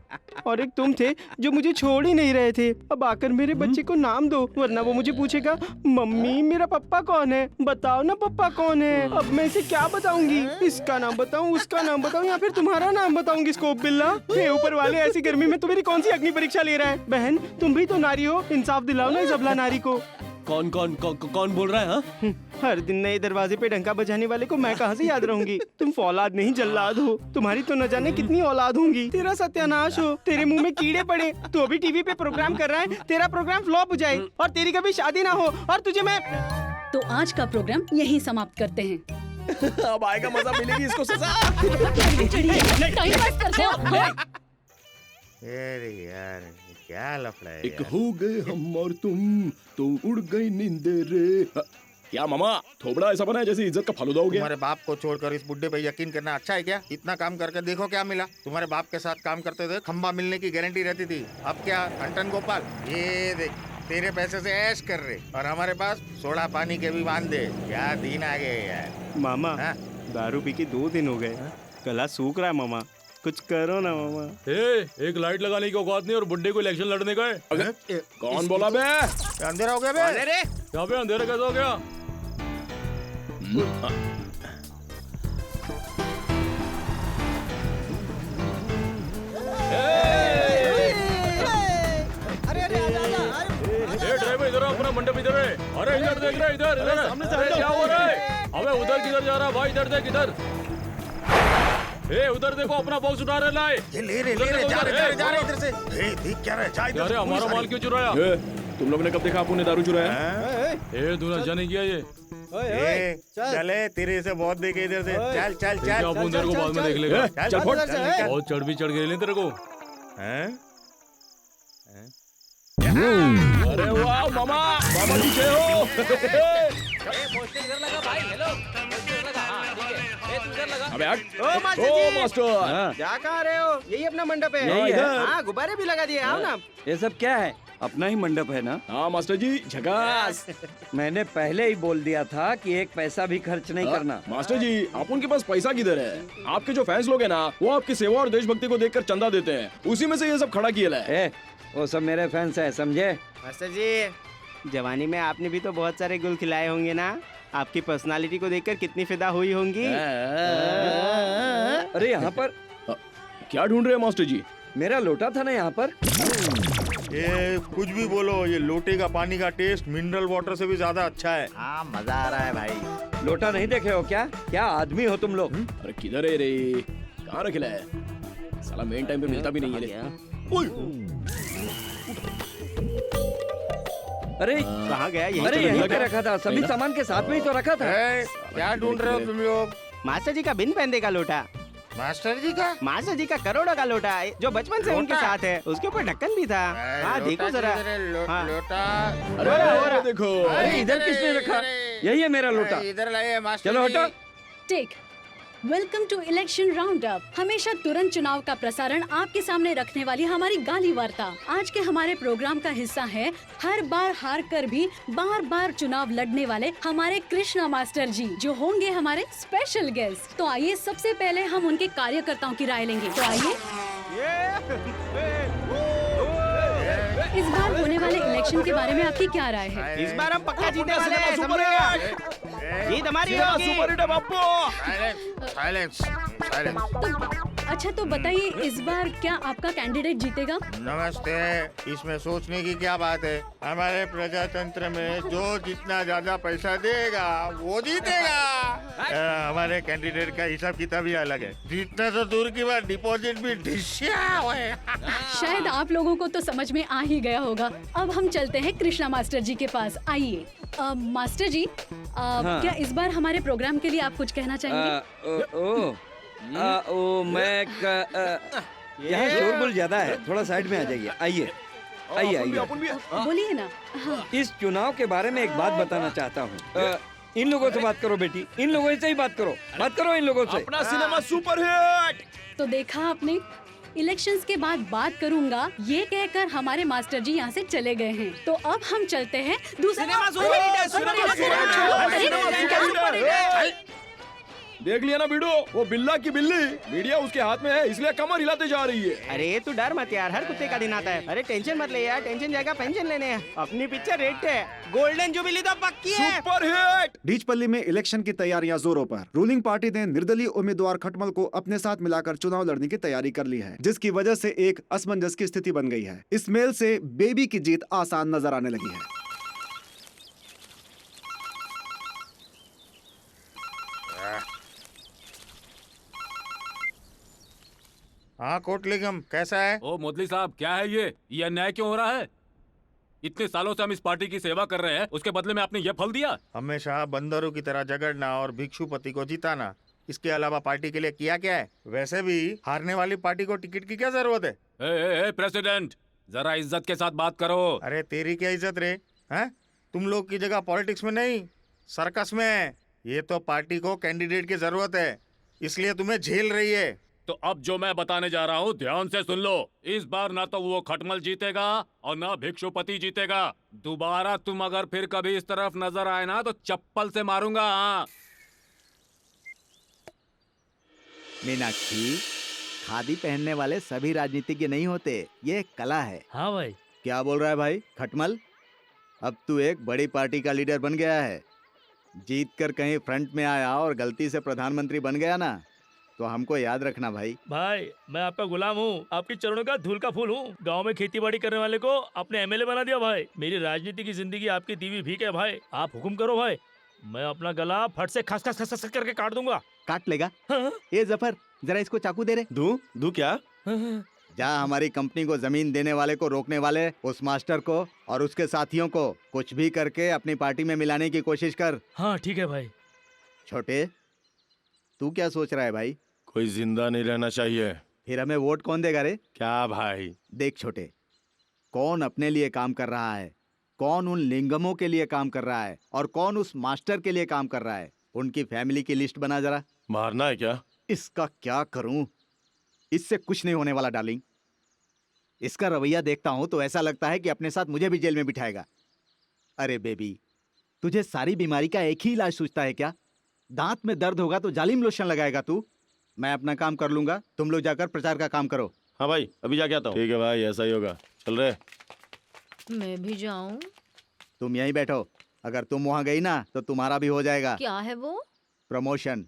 और एक तुम थे जो मुझे छोड़ ही नहीं रहे थे। अब आकर मेरे बच्चे को नाम दो, वरना वो मुझे पूछेगा, मम्मी मेरा पप्पा कौन है? बताओ ना पप्पा कौन है। अब मैं इसे क्या बताऊंगी? इसका नाम बताऊं, उसका नाम बताऊं, या फिर तुम्हारा नाम बताऊंगी स्कोप बिल्ला? हे ऊपर वाले, ऐसी गर्मी में तुम्हारी कौन सी अग्नि परीक्षा ले रहा है? बहन, तुम भी तो नारी हो, इंसाफ दिलाओ ना इस अबला नारी को। कौन कौन कौन कौन बोल रहा है? हाँ? हर दिन नए दरवाजे पे डंका बजाने वाले को मैं कहाँ से याद रहूंगी? तुम फौलाद नहीं जल्लाद हो। तुम्हारी तो न जाने कितनी औलाद होंगी। तेरा सत्यानाश हो, तेरे मुंह में कीड़े पड़े। तू अभी टीवी पे प्रोग्राम कर रहा है, तेरा प्रोग्राम फ्लॉप हो जाए और तेरी कभी शादी ना हो, और तुझे मैं। तो आज का प्रोग्राम यहीं समाप्त करते हैं। अब आएगा मजा, मिलेगी इसको सजा। टाइम पास करते हो। अरे यार, क्या लफड़ा है एक यार। हो गए हम और तुम, तो उड़ गई नींद रे। क्या मामा, थोबड़ा ऐसा बना है जैसे इज्जत का फालूदा हो गया। तुम्हारे बाप को छोड़कर इस बुड्ढे पे यकीन करना अच्छा है क्या? इतना काम करके देखो क्या मिला। तुम्हारे बाप के साथ काम करते थे, खंबा मिलने की गारंटी रहती थी। अब क्या अंटन गोपाल, ये देख तेरे पैसे से ऐश कर रहे, और हमारे पास सोडा पानी के भी वांदे। क्या दिन आ गए यार। मामा, दारू पी के 2 दिन हो गए, गला सूख रहा है मामा। कुछ करो ना मामा। एक लाइट लगाने की औकात नहीं और बुड्ढे को इलेक्शन लड़ने का है। कौन बोला बे? अंधेरा हो गया बे। अरे यहाँ पे अंधेरा कैसे हो गया? ड्राइवर इधर अपना मंडप इधर है। अरे इधर देख रहे, इधर इधर अरे क्या हो रहा है? अबे उधर किधर जा रहा भाई? इधर देख इधर। उधर देखो अपना बॉक्स उठा रहे लाए। ले रहे जा रहे इधर से। देख क्या रहा है? जा इधर। अरे हमारा माल क्यों चुराया? तुम लोग ने कब देखा आपने दारू चुराया? दूल्हा नहीं किया ये। चले तेरे से बहुत देखे इधर से। चल चल चल। अपन तेरे को बाद में देख लेगा। चल फुट। बहुत चढ़ भी चढ़ गए तेरे को। अरे वाह मामा, मामा जी जय हो। अबे हट। ओ मास्टर ओ जी। मास्टर। जा कहाँ रहे हो? यही अपना मंडप है। यही है। हाँ गुब्बारे भी लगा दिए। आओ ना। ये सब क्या है? अपना ही मंडप है ना? हाँ मास्टर जी, झकास। मैंने पहले ही बोल दिया था कि एक पैसा भी खर्च नहीं करना। मास्टर जी, आप उनके पास पैसा किधर है? आपके जो फैंस लोग हैं ना, वो आपकी सेवा और देशभक्ति को देखकर चंदा देते हैं, उसी में से ये सब खड़ा किया है। वो सब मेरे फैंस है, समझे? मास्टर जी, जवानी में आपने भी तो बहुत सारे गुल खिलाए होंगे ना? आपकी पर्सनालिटी को देखकर कितनी फिदा हुई होंगी। अरे यहाँ पर क्या ढूंढ रहे हैं मास्टर जी? मेरा लोटा था ना यहाँ पर। ये कुछ भी बोलो, ये लोटे का पानी का टेस्ट मिनरल वाटर से भी ज्यादा अच्छा है। हाँ मजा आ रहा है भाई। लोटा नहीं देखे हो क्या? क्या आदमी हो तुम लोग? अरे किधर है रे? कहाँ रखिला है? साला मेन टाइम पे मिलता भी नहीं है। अरे कहाँ गया? अरे यहीं पे रखा था, सभी सामान के साथ में ही तो रखा था। क्या ढूंढ रहे हो तुम लोग? मास्टर जी का बिन पहनने का लोटा। मास्टर जी का? मास्टर जी का करोड़ों का लोटा है, जो बचपन से उनके साथ है। उसके ऊपर ढक्कन भी था। हाँ देखो जरा। लोटा। अरे देखो। अरे इधर किसने रखा? यही है मेरा लोटा। इधर लाइए मास्टर। चलो हटो। Take welcome to election round up. हमेशा तुरंत चुनाव का प्रसारण आपके सामने रखने वाली हमारी गाली वार्ता। आज के हमारे प्रोग्राम का हिस्सा है हर बार हार कर भी बार बार चुनाव लड़ने वाले हमारे कृष्णा मास्टर जी, जो होंगे हमारे स्पेशल गेस्ट। तो आइए सबसे पहले हम उनके कार्यकर्ताओं की राय लेंगे। तो आइए, इस बार होने वाले इलेक्शन के बारे में आपकी क्या राय है? इस बार हम पक्का जीतने वाले हैं। जीत हमारी होगी। सुपर हिट है बापू। Silence silence. अच्छा तो बताइए, इस बार क्या आपका कैंडिडेट जीतेगा? नमस्ते। इसमें सोचने की क्या बात है? हमारे प्रजातंत्र में जो जितना ज्यादा पैसा देगा वो जीतेगा। हमारे कैंडिडेट का हिसाब किताब ही अलग है। जीतना तो दूर की बात, डिपॉजिट भी ढिसिया है। शायद आप लोगों को तो समझ में आ ही गया होगा। अब हम चलते हैं कृष्णा मास्टर जी के पास। आइए मास्टर जी, क्या इस बार हमारे प्रोग्राम के लिए आप कुछ कहना चाहेंगे? मैं यहाँ शोरगुल ज्यादा है, थोड़ा साइड में आ जाइए। आइए आइए आइए। बोलिए ना। हाँ। इस चुनाव के बारे में एक बात बताना चाहता हूँ। इन लोगों से बात करो बेटी, इन लोगों से ही बात करो इन लोगों से। अपना सिनेमा सुपर हिट। तो देखा आपने, इलेक्शंस के बाद बात करूंगा ये कहकर हमारे मास्टर जी यहाँ से चले गए हैं। तो अब हम चलते हैं दूसरे। देख लिया ना वीडियो, वो बिल्ला की बिल्ली मीडिया उसके हाथ में है, इसलिए कमर हिलाते जा रही है। अरे तू डर मत यार, हर कुत्ते का दिन आता है। अरे टेंशन मत ले यार, टेंशन जाएगा पेंशन लेने। अपनी पिक्चर रेट है, गोल्डन जुबिली तो पक्की है। Super hit. डीचपल्ली में इलेक्शन की तैयारियां जोरों पर। रूलिंग पार्टी ने निर्दलीय उम्मीदवार खटमल को अपने साथ मिलाकर चुनाव लड़ने की तैयारी कर ली है, जिसकी वजह से एक असमंजस की स्थिति बन गई है। इस मेल से बेबी की जीत आसान नजर आने लगी है। हाँ कोटलिंगम, कैसा है? ओ मोदली साहब, क्या है ये अन्याय क्यों हो रहा है? इतने सालों से हम इस पार्टी की सेवा कर रहे हैं, उसके बदले में आपने ये फल दिया? हमेशा बंदरों की तरह झगड़ना और भिक्षुपति को जिताना, इसके अलावा पार्टी के लिए किया क्या है? वैसे भी हारने वाली पार्टी को टिकट की क्या जरूरत है? प्रेसिडेंट, जरा इज्जत के साथ बात करो। अरे तेरी क्या इज्जत रे? हैं? तुम लोग की जगह पॉलिटिक्स में नहीं, सर्कस में है। ये तो पार्टी को कैंडिडेट की जरूरत है, इसलिए तुम्हें झेल रही है। तो अब जो मैं बताने जा रहा हूँ ध्यान से सुन लो। इस बार ना तो वो खटमल जीतेगा और ना भिक्षुपति जीतेगा। दोबारा तुम अगर फिर कभी इस तरफ नजर आए ना तो चप्पल से मारूंगा। हाँ। मीनाक्षी, खादी पहनने वाले सभी राजनीतिज्ञ नहीं होते, ये एक कला है। हाँ भाई। क्या बोल रहा है भाई खटमल? अब तू एक बड़ी पार्टी का लीडर बन गया है। जीत कर कहीं फ्रंट में आया और गलती से प्रधानमंत्री बन गया ना, तो हमको याद रखना भाई। भाई मैं आपका गुलाम हूँ, आपकी चरणों का धूल का फूल हूँ। गांव में खेती बाड़ी करने वाले को आपने एमएलए बना दिया भाई। मेरी राजनीति की जिंदगी आपकी दीवी भीख है भाई। आप हुक्म करो भाई, मैं अपना गला फट से खस खस खस खस करके काट दूंगा। काट लेगा? ए जफर, जरा इसको चाकू दे रे। दू क्या? जा हमारी कंपनी को जमीन देने वाले को रोकने वाले उस मास्टर को और उसके साथियों को कुछ भी करके अपनी पार्टी में मिलाने की कोशिश कर। हाँ ठीक है भाई। छोटे, तू क्या सोच रहा है भाई? कोई जिंदा नहीं रहना चाहिए। फिर हमें वोट कौन देगा रे? क्या भाई? देख छोटे, कौन अपने लिए काम कर रहा है, कौन उन लिंगमों के लिए काम कर रहा है और कौन उस मास्टर के लिए काम कर रहा है, उनकी फैमिली की लिस्ट बना जरा। मारना है क्या? इसका क्या करूं? इससे कुछ नहीं होने वाला डार्लिंग। इसका रवैया देखता हूं तो ऐसा लगता है कि अपने साथ मुझे भी जेल में बिठाएगा। अरे बेबी, तुझे सारी बीमारी का एक ही इलाज सूझता है क्या? दांत में दर्द होगा तो जालिम लोशन लगाएगा तू। मैं अपना काम कर लूंगा, तुम लोग जाकर प्रचार का काम करो। हाँ भाई, अभी जाके आता हूँ। ठीक है भाई, ऐसा ही होगा। चल रहे। मैं भी जाऊं? तुम यहीं बैठो, अगर तुम वहां गई ना तो तुम्हारा भी हो जाएगा। क्या है वो? प्रमोशन।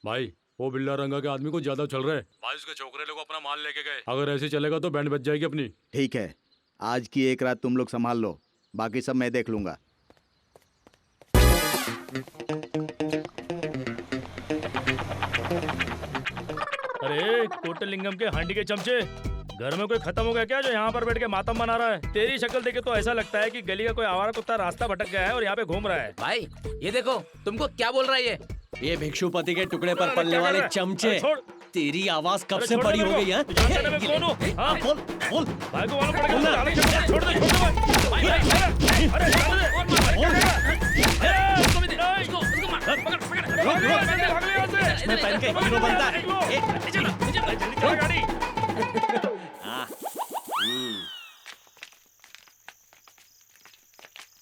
भाई वो बिल्ला रंगा के आदमी को ज्यादा चल रहे हैं भाई। उसके छोकरे लोग अपना माल लेके गए। अगर ऐसे चलेगा तो बैंड बज जाएगी अपनी। ठीक है, आज की एक रात तुम लोग संभाल लो, बाकी सब मैं देख लूंगा। अरे कोटलिंगम के हांडी के चमचे, घर में कोई खत्म हो गया क्या जो यहाँ पर बैठ के मातम मना रहा है? तेरी शक्ल देखे तो ऐसा लगता है कि गली का कोई आवारा कुत्ता रास्ता भटक गया है और यहाँ पे घूम रहा है। भाई ये देखो, तुमको क्या बोल रहा है ये भिक्षुपति के टुकड़े पर पलने वाले चमचे। तेरी आवाज कब से बड़ी हो गई है?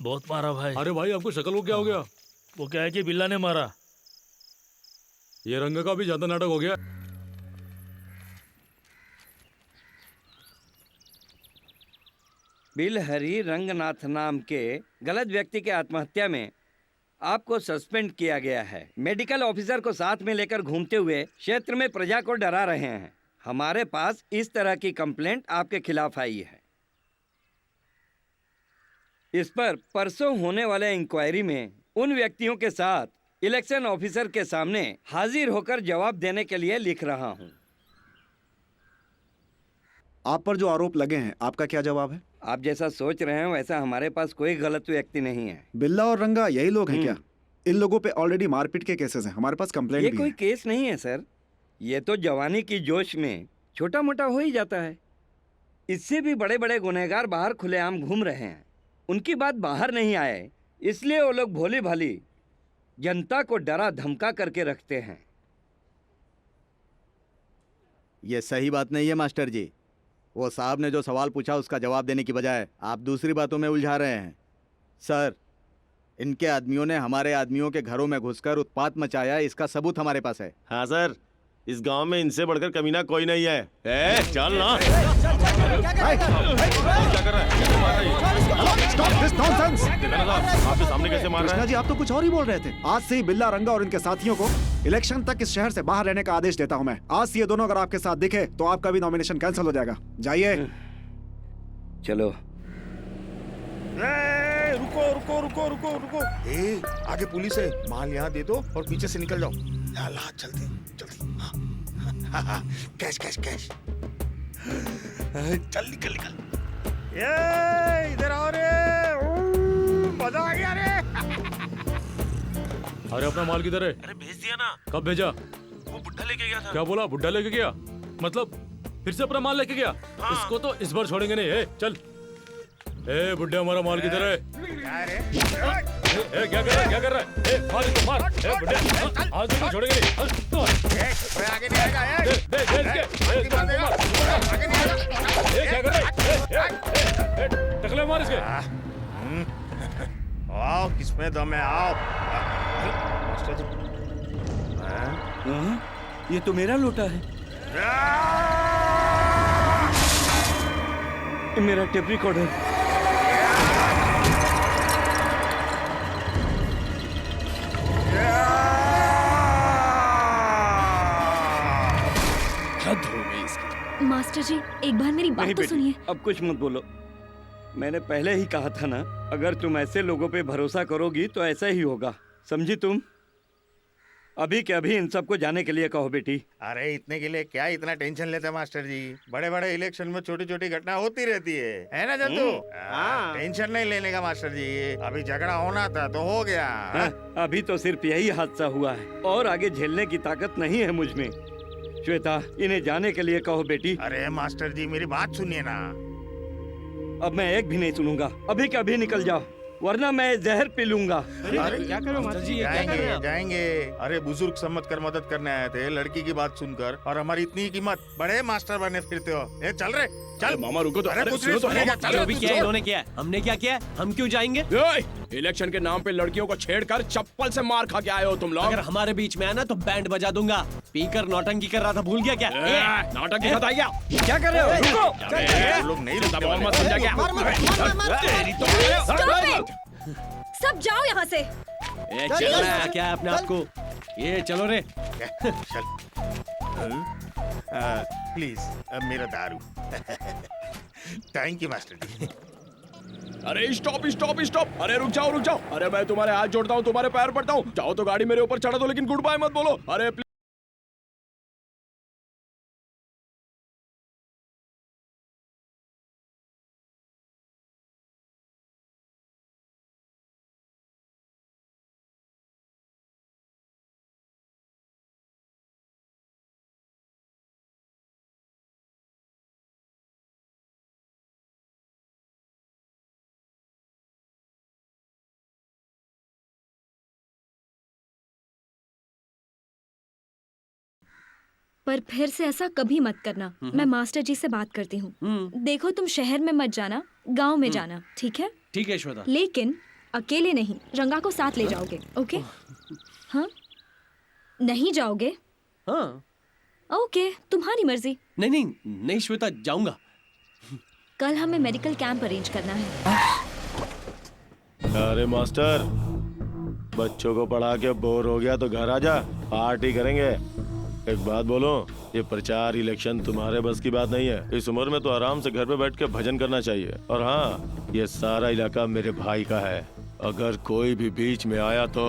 बहुत मारा भाई। अरे भाई आपको शक्ल को क्या हो गया? वो क्या है कि बिल्ला ने मारा। ये रंग का भी ज्यादा नाटक हो गया। बिलहरी रंगनाथ नाम के गलत व्यक्ति के आत्महत्या में आपको सस्पेंड किया गया है। मेडिकल ऑफिसर को साथ में लेकर घूमते हुए क्षेत्र में प्रजा को डरा रहे हैं। हमारे पास इस तरह की कंप्लेंट आपके खिलाफ आई है। इस पर परसों होने वाले इंक्वायरी में उन व्यक्तियों के साथ इलेक्शन ऑफिसर के सामने हाजिर होकर जवाब देने के लिए लिख रहा हूं। आप पर जो आरोप लगे हैं, आपका क्या जवाब है? आप जैसा सोच रहे हैं वैसा हमारे पास कोई गलत व्यक्ति नहीं है। बिल्ला और रंगा यही लोग हैं क्या? इन लोगों पे ऑलरेडी मारपीट के केसेस हैं। हमारे पास कंप्लेंट ये भी कोई है। केस नहीं है सर, ये तो जवानी की जोश में छोटा मोटा हो ही जाता है। इससे भी बड़े बड़े गुनहगार बाहर खुलेआम घूम रहे हैं। उनकी बात बाहर नहीं आए इसलिए वो लोग भोली भाली जनता को डरा धमका करके रखते हैं। ये सही बात नहीं है मास्टर जी। वो साहब ने जो सवाल पूछा उसका जवाब देने की बजाय आप दूसरी बातों में उलझा रहे हैं। सर, इनके आदमियों ने हमारे आदमियों के घरों में घुसकर उत्पात मचाया, इसका सबूत हमारे पास है। हाँ सर, इस गांव में इनसे बढ़कर कमीना कोई नहीं है। चल ना। क्या कर रहा है? आपके सामने कैसे मार रहा है? कृष्णा जी, आप तो कुछ और ही बोल रहे थे। आज से ही बिल्ला रंगा और इनके साथियों को इलेक्शन तक इस शहर से बाहर रहने का आदेश देता हूं मैं। आज से ये दोनों अगर आपके साथ दिखे तो आपका भी नॉमिनेशन कैंसिल हो जाएगा। जाइए। चलो। रुको रुको रुको रुको रुको। आगे पुलिस है, माल यहाँ दे दो और पीछे से निकल जाओ। ला जल्दी जल्दी। Cash cash cash. चल निकल निकल। ये इधर आओ रे, मजा आ गया रे। अरे अपना माल किधर है? अरे भेज दिया ना। कब भेजा? वो बुड्ढा लेके गया था। क्या बोला? बुड्ढा लेके गया? मतलब फिर से अपना माल लेके गया? हाँ। इसको तो इस बार छोड़ेंगे नहीं। चल। बुड्ढे, हमारा माल किधर है? क्या कर रहा है? क्या कर रहा है? मार इसको, मार। बुड्ढे, आज तो छोड़ेंगे नहीं। आगे नहीं आएगा। दे क्या कर रहा है? टकले मार इसके। आओ, किसमें दम है? आओ। मास्टर जी। ये तो मेरा लोटा है। ये मेरा टेप रिकॉर्डर। हद हो गई इसकी। मास्टर जी एक बार मेरी नहीं बात तो बेटी, सुनिए। अब कुछ मत बोलो। मैंने पहले ही कहा था ना, अगर तुम ऐसे लोगों पे भरोसा करोगी तो ऐसा ही होगा, समझी तुम? अभी के अभी इन सबको जाने के लिए कहो बेटी। अरे इतने के लिए क्या इतना टेंशन लेते हैं मास्टर जी? बड़े बड़े इलेक्शन में छोटी छोटी घटना होती रहती है ना जंतु? टेंशन नहीं लेने का मास्टर जी। अभी झगड़ा होना था तो हो गया। अभी तो सिर्फ यही हादसा हुआ है और आगे झेलने की ताकत नहीं है मुझ में। श्वेता, इन्हें जाने के लिए कहो बेटी। अरे मास्टर जी मेरी बात सुनिए ना। अब मैं एक भी नहीं सुनूंगा। अभी के अभी निकल जाओ वरना मैं जहर पी लूंगा। अरे क्या करो मास्टर जी, ये क्या कर रहे हैं आप? जाएंगे। अरे बुजुर्ग समझ कर मदद करने आए थे, लड़की की बात सुनकर, और हमारी इतनी कीमत। बड़े मास्टर बने फिरते हो। ए चल रे चल। मामा रुको तो। अरे कुछ सुनो नहीं तो, सुनेगा, चल। जो भी किया है इन्होंने किया है, हमने क्या किया है? हम क्यों जाएंगे? इलेक्शन के नाम पे लड़कियों को छेड़कर चप्पल से मार खा के आए हो तुम लोग। अगर हमारे बीच में आना तो बैंड बजा दूंगा। पीकर नौटंकी कर रहा था, भूल गया क्या? नौटंकी खता गया। क्या कर रहे हो? रुको। लोग नहीं मत समझा क्या? सब जाओ यहाँ से। ए चलना है क्या अपने आप को? ये चलो रे। प्लीज मेरा दारू। थैंक यू मास्टर जी। अरे स्टॉप स्टॉप स्टॉप। अरे रुक जाओ। अरे मैं तुम्हारे हाथ जोड़ता हूँ, तुम्हारे पैर पड़ता हूँ। जाओ तो गाड़ी मेरे ऊपर चढ़ा दो, लेकिन गुड बाय मत बोलो। अरे पर फिर से ऐसा कभी मत करना। मैं मास्टर जी से बात करती हूँ। देखो तुम शहर में मत जाना, गांव में जाना, ठीक है? ठीक है श्वेता। लेकिन अकेले नहीं, रंगा को साथ ले जाओगे, ओके? हाँ? नहीं जाओगे? हाँ। ओके, तुम्हारी मर्जी। नहीं श्वेता, जाऊंगा। कल हमें मेडिकल कैंप अरेंज करना है। अरे मास्टर, बच्चों को पढ़ा के बोर हो गया तो घर आ जा, पार्टी करेंगे। एक बात बोलो, ये प्रचार इलेक्शन तुम्हारे बस की बात नहीं है। इस उम्र में तो आराम से घर पे बैठ के भजन करना चाहिए। और हाँ, ये सारा इलाका मेरे भाई का है। अगर कोई भी बीच में आया तो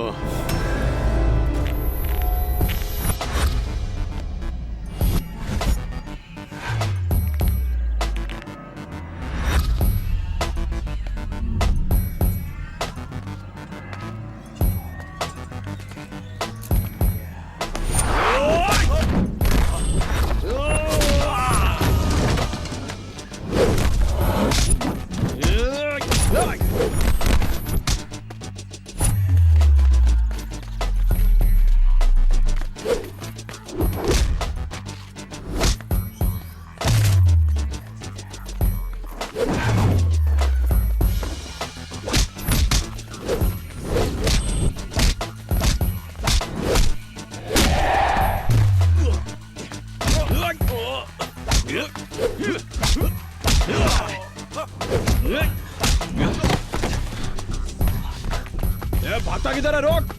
भागता किधर है? रोक।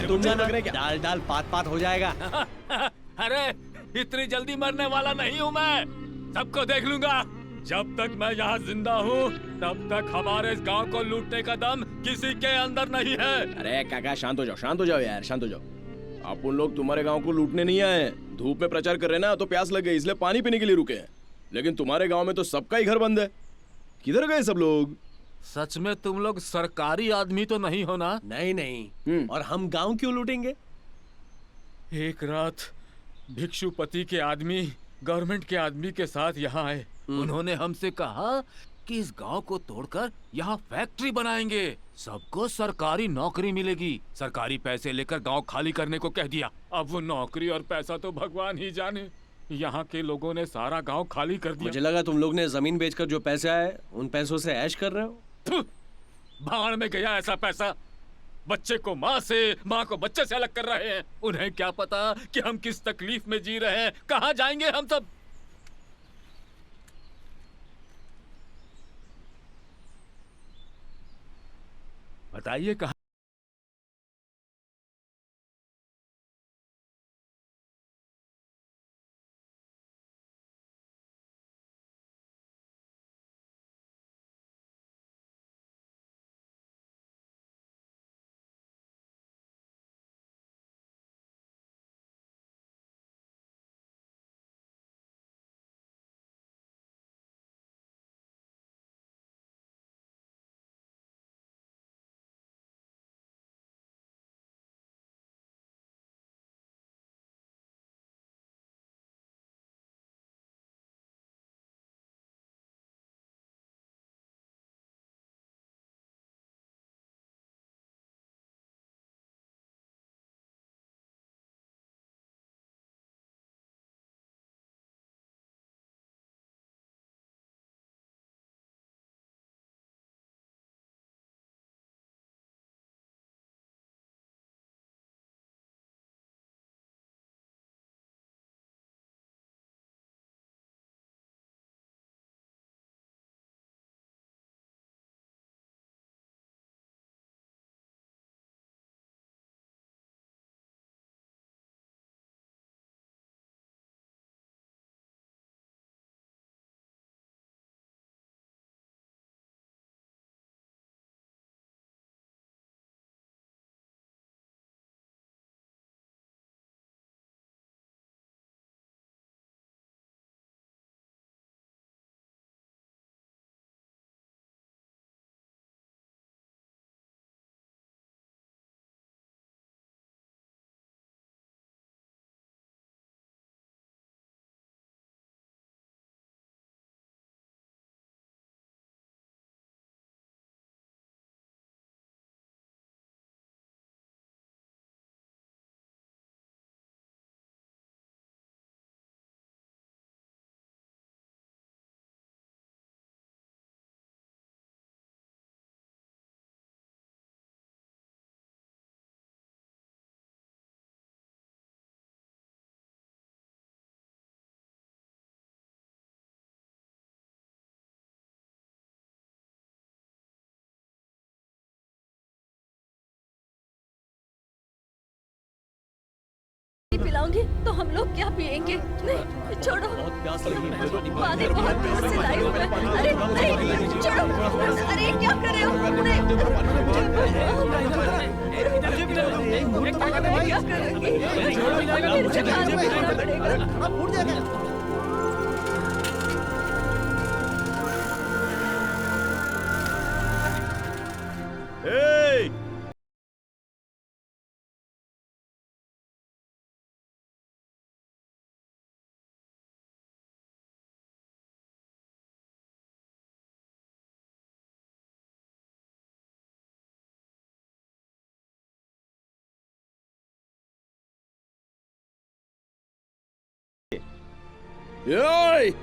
तुम जाना डाल डाल पात पात हो जाएगा। अरे इतनी जल्दी मरने वाला नहीं हूँ मैं, सबको देख लूंगा। जब तक मैं यहाँ जिंदा हूँ तब तक हमारे इस गांव को लूटने का दम किसी के अंदर नहीं है। अरे काका शांत हो जाओ यार, शांत हो जाओ। अपन लोग तुम्हारे गांव को लूटने नहीं आए हैं। धूप में प्रचार कर रहे ना तो प्यास लग गई इसलिए पानी पीने के लिए रुके हैं। लेकिन तुम्हारे गांव में तो सबका ही घर बंद है, किधर गए सब लोग? सच में तुम लोग सरकारी आदमी तो नहीं हो ना? नहीं। और हम गांव क्यों लूटेंगे? एक रात भिक्षुपति के आदमी गवर्नमेंट के आदमी के साथ यहाँ आए। उन्होंने हमसे कहा कि इस गांव को तोड़कर यहाँ फैक्ट्री बनाएंगे, सबको सरकारी नौकरी मिलेगी। सरकारी पैसे लेकर गांव खाली करने को कह दिया। अब वो नौकरी और पैसा तो भगवान ही जाने। यहाँ के लोगों ने सारा गांव खाली कर दिया। मुझे लगा तुम लोग ने जमीन बेचकर जो पैसे आए उन पैसों से ऐश कर रहे हो। भाड़ में गया ऐसा पैसा। बच्चे को माँ से, माँ को बच्चे से अलग कर रहे हैं। उन्हें क्या पता कि हम किस तकलीफ में जी रहे हैं, कहाँ जाएंगे हम सब। बताइए कहाँ? पिलाऊंगी तो हम लोग क्या पिएंगे? नहीं छोड़ो, पानी बहुत दूर से लाई हूँ मैं। अरे नहीं छोड़ो, अरे क्या कर रहे हो? नहीं क्या करोगी? मुझे खाना पड़ेगा। Yay!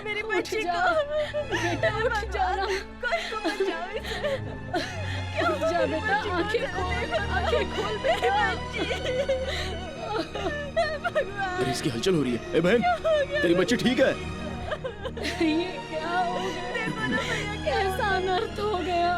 मेरी उठ बच्ची जा। को बेटा उठ जाना। कोई को बचाओ इसे। क्या उठ जा बेटा, आंखें खोल, आंखें खोल बेटा। अरे इसकी हलचल हो रही है। ए बहन, तेरी बच्ची ठीक है? ये क्या हो गया? कैसा अनर्थ हो गया?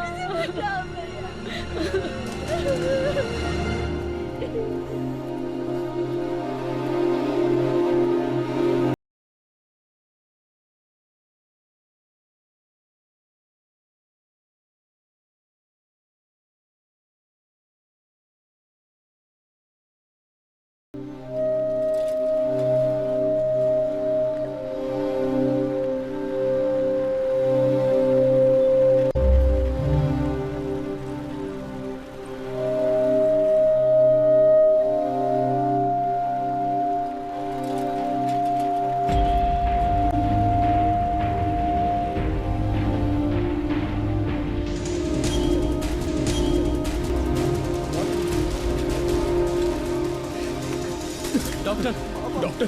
Doctor, doctor.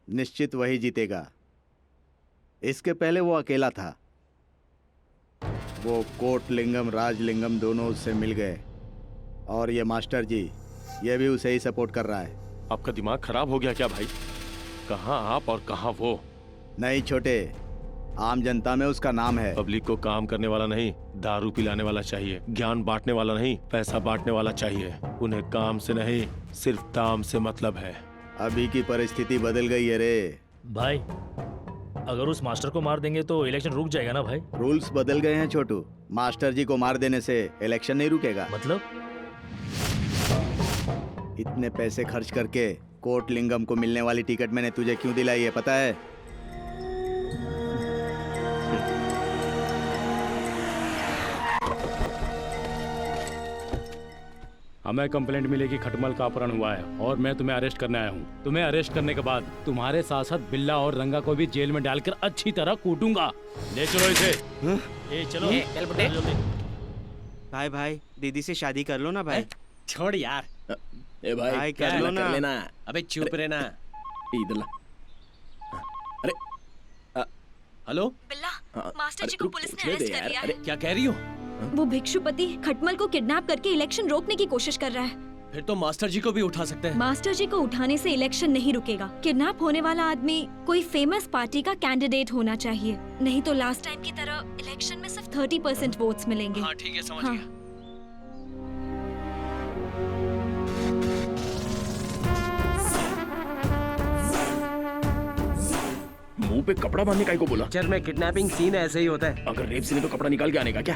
निश्चित वही जीतेगा। इसके पहले वो अकेला था। वो कोटलिंगम राजलिंगम दोनों उससे मिल गए और ये मास्टर जी ये भी उसे ही सपोर्ट कर रहा है। आपका दिमाग खराब हो गया क्या भाई? कहाँ आप और कहाँ वो? नहीं छोटे, आम जनता में उसका नाम है। पब्लिक को काम करने वाला नहीं, दारू पिलाने वाला चाहिए। ज्ञान बांटने वाला नहीं, पैसा बांटने वाला चाहिए। उन्हें काम से नहीं, सिर्फ दाम से मतलब है। अभी की परिस्थिति बदल गई है रे भाई। अगर उस मास्टर को मार देंगे तो इलेक्शन रुक जाएगा ना भाई? रूल्स बदल गए हैं छोटू। मास्टर जी को मार देने से इलेक्शन नहीं रुकेगा। मतलब? इतने पैसे खर्च करके कोटलिंगम को मिलने वाली टिकट मैंने तुझे क्यों दिलाई है पता है? हमें कंप्लेंट मिली कि खटमल का अपहरण हुआ है और मैं तुम्हें अरेस्ट करने आया हूँ। तुम्हें अरेस्ट करने के बाद तुम्हारे साथ साथ बिल्ला और रंगा को भी जेल में डालकर अच्छी तरह कूटूंगा। ले चलो इसे। ए चलो चल बेटे। भाई भाई दीदी से शादी कर लो ना भाई। छोड़ यार। ए भाई कर लो ना। कर लेना। अबे चुप रहना। इधर ला। अरे हेलो बिल्ला, मास्टर जी को पुलिस ने अरेस्ट कर लिया है। अरे क्या कह रही हो? वो भिक्षुपति खटमल को किडनैप करके इलेक्शन रोकने की कोशिश कर रहा है। फिर तो मास्टर जी को भी उठा सकते हैं। मास्टर जी को उठाने से इलेक्शन नहीं रुकेगा। किडनैप होने वाला आदमी कोई फेमस पार्टी का कैंडिडेट होना चाहिए, नहीं तो लास्ट टाइम की तरह इलेक्शन में सिर्फ 30% वोट्स मिलेंगे। हाँ ठीक है, समझ गया। मुंह पे कपड़ा बांधने का को बोला? पिक्चर में किडनैपिंग सीन ऐसे ही होता है। अगर रेप सीन है तो कपड़ा निकाल के आने का क्या?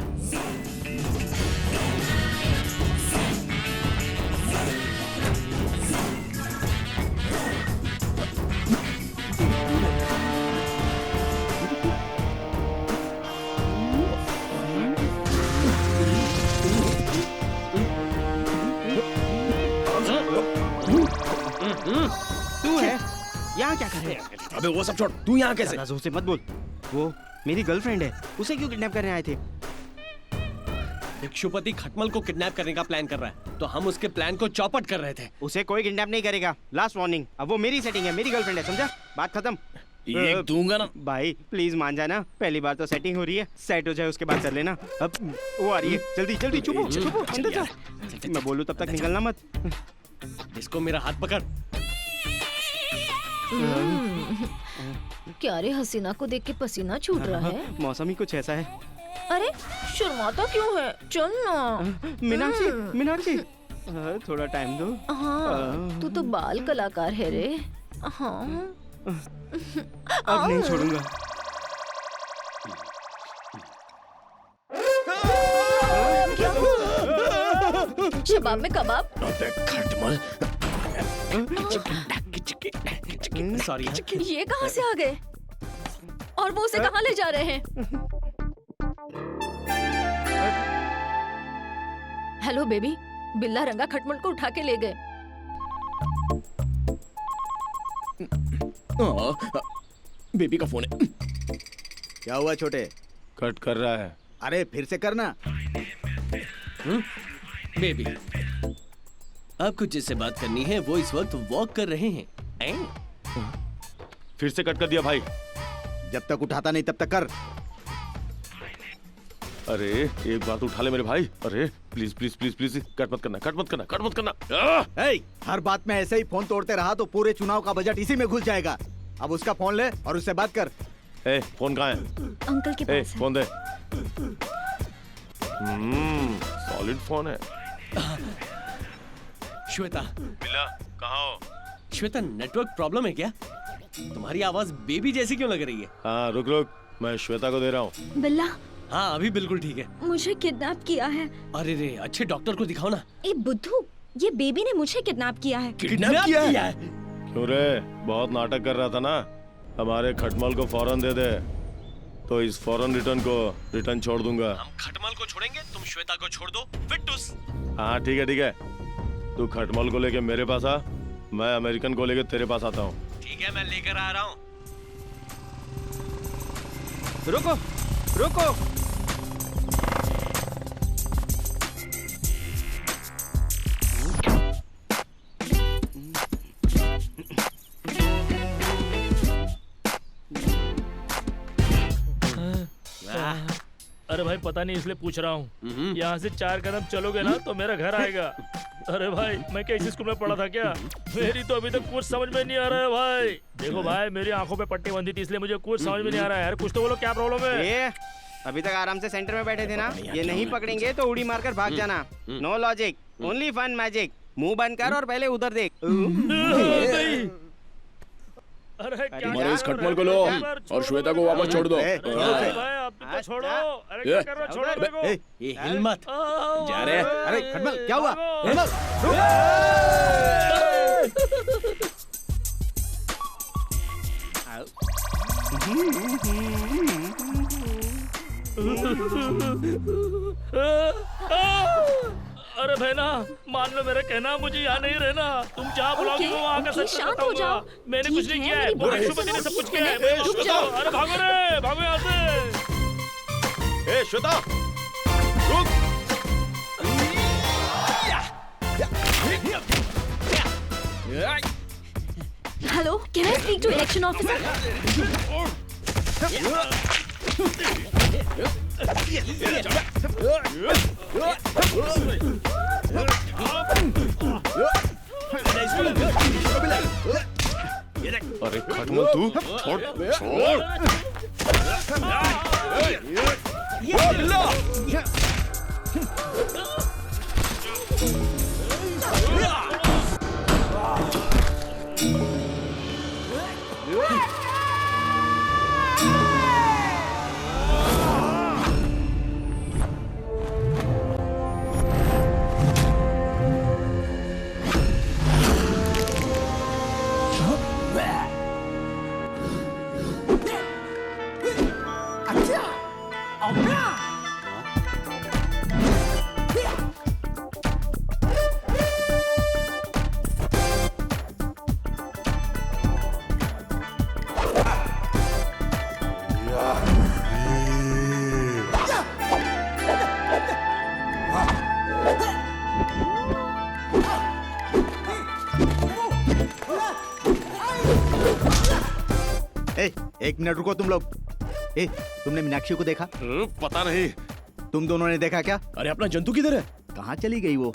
तू है यहाँ क्या कर रहे हैं? अबे वो सब छोड़, तू यहाँ कैसे? ज़्यादा जोर से मत बोल। वो मेरी गर्लफ्रेंड है, उसे क्यों किडनैप करने आए थे? भिक्षुपति खटमल को किडनैप करने का प्लान कर रहा है, तो हम उसके प्लान को चौपट कर रहे थे। उसे कोई किडनैप नहीं करेगा। Last warning. अब वो मेरी सेटिंग है, मेरी गर्लफ्रेंड है, समझा? बात खत्म। एक दूंगा ना। भाई प्लीज मान जाना, पहली बार तो सेटिंग हो रही है, सेट हो जाए उसके बाद चल लेना। अब वो आ रही है, जल्दी जल्दी चुप हो, चुप हो, अंदर जा। मैं बोलूँ तब तक निकलना मत। इसको मेरा हाथ पकड़। क्या रे, हसीना को देख के पसीना छूट रहा है? मौसम ही कुछ ऐसा है। अरे शर्माता क्यों है? चल ना। मीनाक्षी, मीनाक्षी, थोड़ा टाइम दो। हाँ, तू तो बाल कलाकार है रे। हाँ। अब नहीं छोड़ूंगा। शबाब में कबाब। खटमल। सॉरी। ये कहाँ से आ गए? और वो उसे कहाँ ले जा रहे हैं? हेलो बेबी, बिल्ला रंगा खटमल को उठा के ले गए। बेबी का फोन है। क्या हुआ छोटे? कट कर रहा है। अरे फिर से करना। बेबी, आपको जिससे बात करनी है वो इस वक्त वॉक कर रहे हैं। फिर से कट कर दिया भाई। जब तक उठाता नहीं तब तक कर। अरे एक बात उठा ले मेरे भाई। अरे please please please please cut मत करना, कट मत करना, कट मत करना। हर बात में ऐसे ही फोन तोड़ते रहा तो पूरे चुनाव का बजट इसी में घुल जाएगा। अब उसका फोन ले और उससे बात कर। फोन कहाँ है? अंकल के पास है। फोन दे। सॉलिड फोन है। श्वेता। बिल्ला कहाँ हो? श्वेता, नेटवर्क प्रॉब्लम है क्या? तुम्हारी आवाज बेबी जैसी क्यों लग रही है? हाँ रुक रुक, मैं श्वेता को दे रहा हूँ। बिल्ला। हाँ अभी बिल्कुल ठीक है। मुझे किडनैप किया है। अरे रे, अच्छे डॉक्टर को दिखाओ ना। ए बुद्धू, ये बेबी ने मुझे किडनैप किया है। किडनैप किया है? क्यों रे, बहुत नाटक कर रहा था ना। हमारे खटमल को फौरन दे दे, तो इस फौरन रिटर्न छोड़ दूंगा। हम खटमल को छोड़ेंगे, तुम श्वेता को छोड़ दो। फिट्टूस। हाँ ठीक है ठीक है, तू खटमल को लेके मेरे पास आ, मैं अमेरिकन को लेके तेरे पास आता हूँ। ठीक है, मैं लेकर आ रहा हूँ। रुको रुको। अरे भाई पता नहीं इसलिए पूछ रहा हूँ। यहाँ से 4 कदम चलोगे ना तो मेरा घर आएगा। अरे भाई मैं क्या इसी स्कूल में पढ़ा था क्या? मेरी तो अभी तक कुछ समझ में नहीं आ रहा है भाई। देखो भाई, मेरी आंखों पे पट्टी बंधी थी इसलिए मुझे कुछ समझ में नहीं आ रहा है यार। कुछ तो बोलो, क्या प्रॉब्लम है? ये अभी तक आराम से सेंटर में बैठे थे ना, ये नहीं पकड़ेंगे तो उड़ी मारकर भाग जाना। No logic, only fun magic. मुंह बंद कर और पहले उधर देख। तुम्हारे इस खटमल को लो और श्वेता को वापस छोड़ दो। छोड़ो। अरे क्या कर रहे हो? छोड़ो मेरे को। ये हिल मत। जा रहे हैं। अरे खटमल क्या हुआ? अरे बहना, मान लो मेरा कहना, मुझे यहाँ नहीं रहना। तुम जहाँ बुलाओगी मैं वहाँ का सब बताऊंगा। मैंने कुछ नहीं किया है, भिक्षुपति ने सब कुछ किया है। अरे भागो रे, भागो यहाँ से। श्वेता रुक। Hello, can I speak to election officer? अरे खटमल तू छोड़ छोड़। एक मिनट रुको तुम लोग। तुमने मीनाक्षी को देखा? पता नहीं। तुम दोनों ने देखा क्या? अरे अपना जंतु किधर है? कहाँ चली गई वो?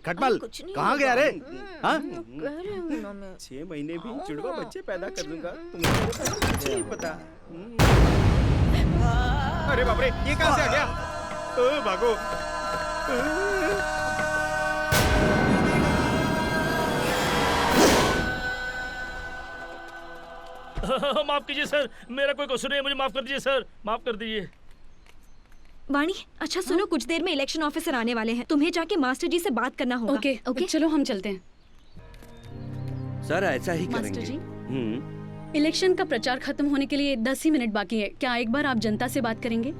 खटमल कहाँ गया रे? हाँ? 6 महीने भी जुड़वा बच्चे पैदा कर दूंगा, तुम्हें कुछ नहीं पता। अरे बाप रे, ये कहाँ से आ गया? भागो। माफ कीजिए सर, मेरा कोई कसूर नहीं है, मुझे माफ कर दीजिए सर, माफ कर दीजिए। वाणी, अच्छा सुनो, कुछ देर में इलेक्शन ऑफिसर आने वाले हैं, तुम्हें जाके मास्टर जी से बात करना होगा। ओके, ओके, चलो हम चलते हैं। सर ऐसा ही मास्टर करेंगे। जी, इलेक्शन का प्रचार खत्म होने के लिए 10 ही मिनट बाकी है, क्या एक बार आप जनता से बात करेंगे?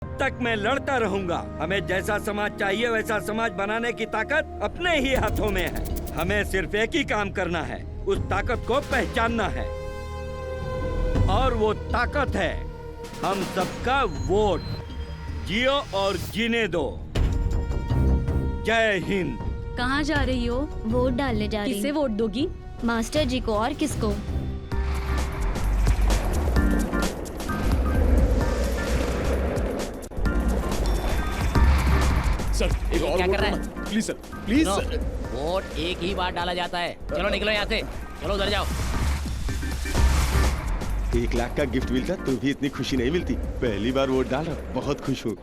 तक मैं लड़ता रहूंगा। हमें जैसा समाज चाहिए वैसा समाज बनाने की ताकत अपने ही हाथों में है। हमें सिर्फ एक ही काम करना है, उस ताकत को पहचानना है, और वो ताकत है हम सबका वोट। जियो और जीने दो। जय हिंद। कहाँ जा रही हो? वोट डालने जा रही हूँ। किसे वोट दोगी? मास्टर जी को, और किसको? सर एक और क्या कर रहा है? Please sir, please sir. Vote एक ही बार डाला जाता है। चलो निकलो यहाँ से, चलो उधर जाओ। 1 लाख का गिफ्ट मिलता तो भी इतनी खुशी नहीं मिलती। पहली बार वोट डाल रहा, बहुत खुश हूँ।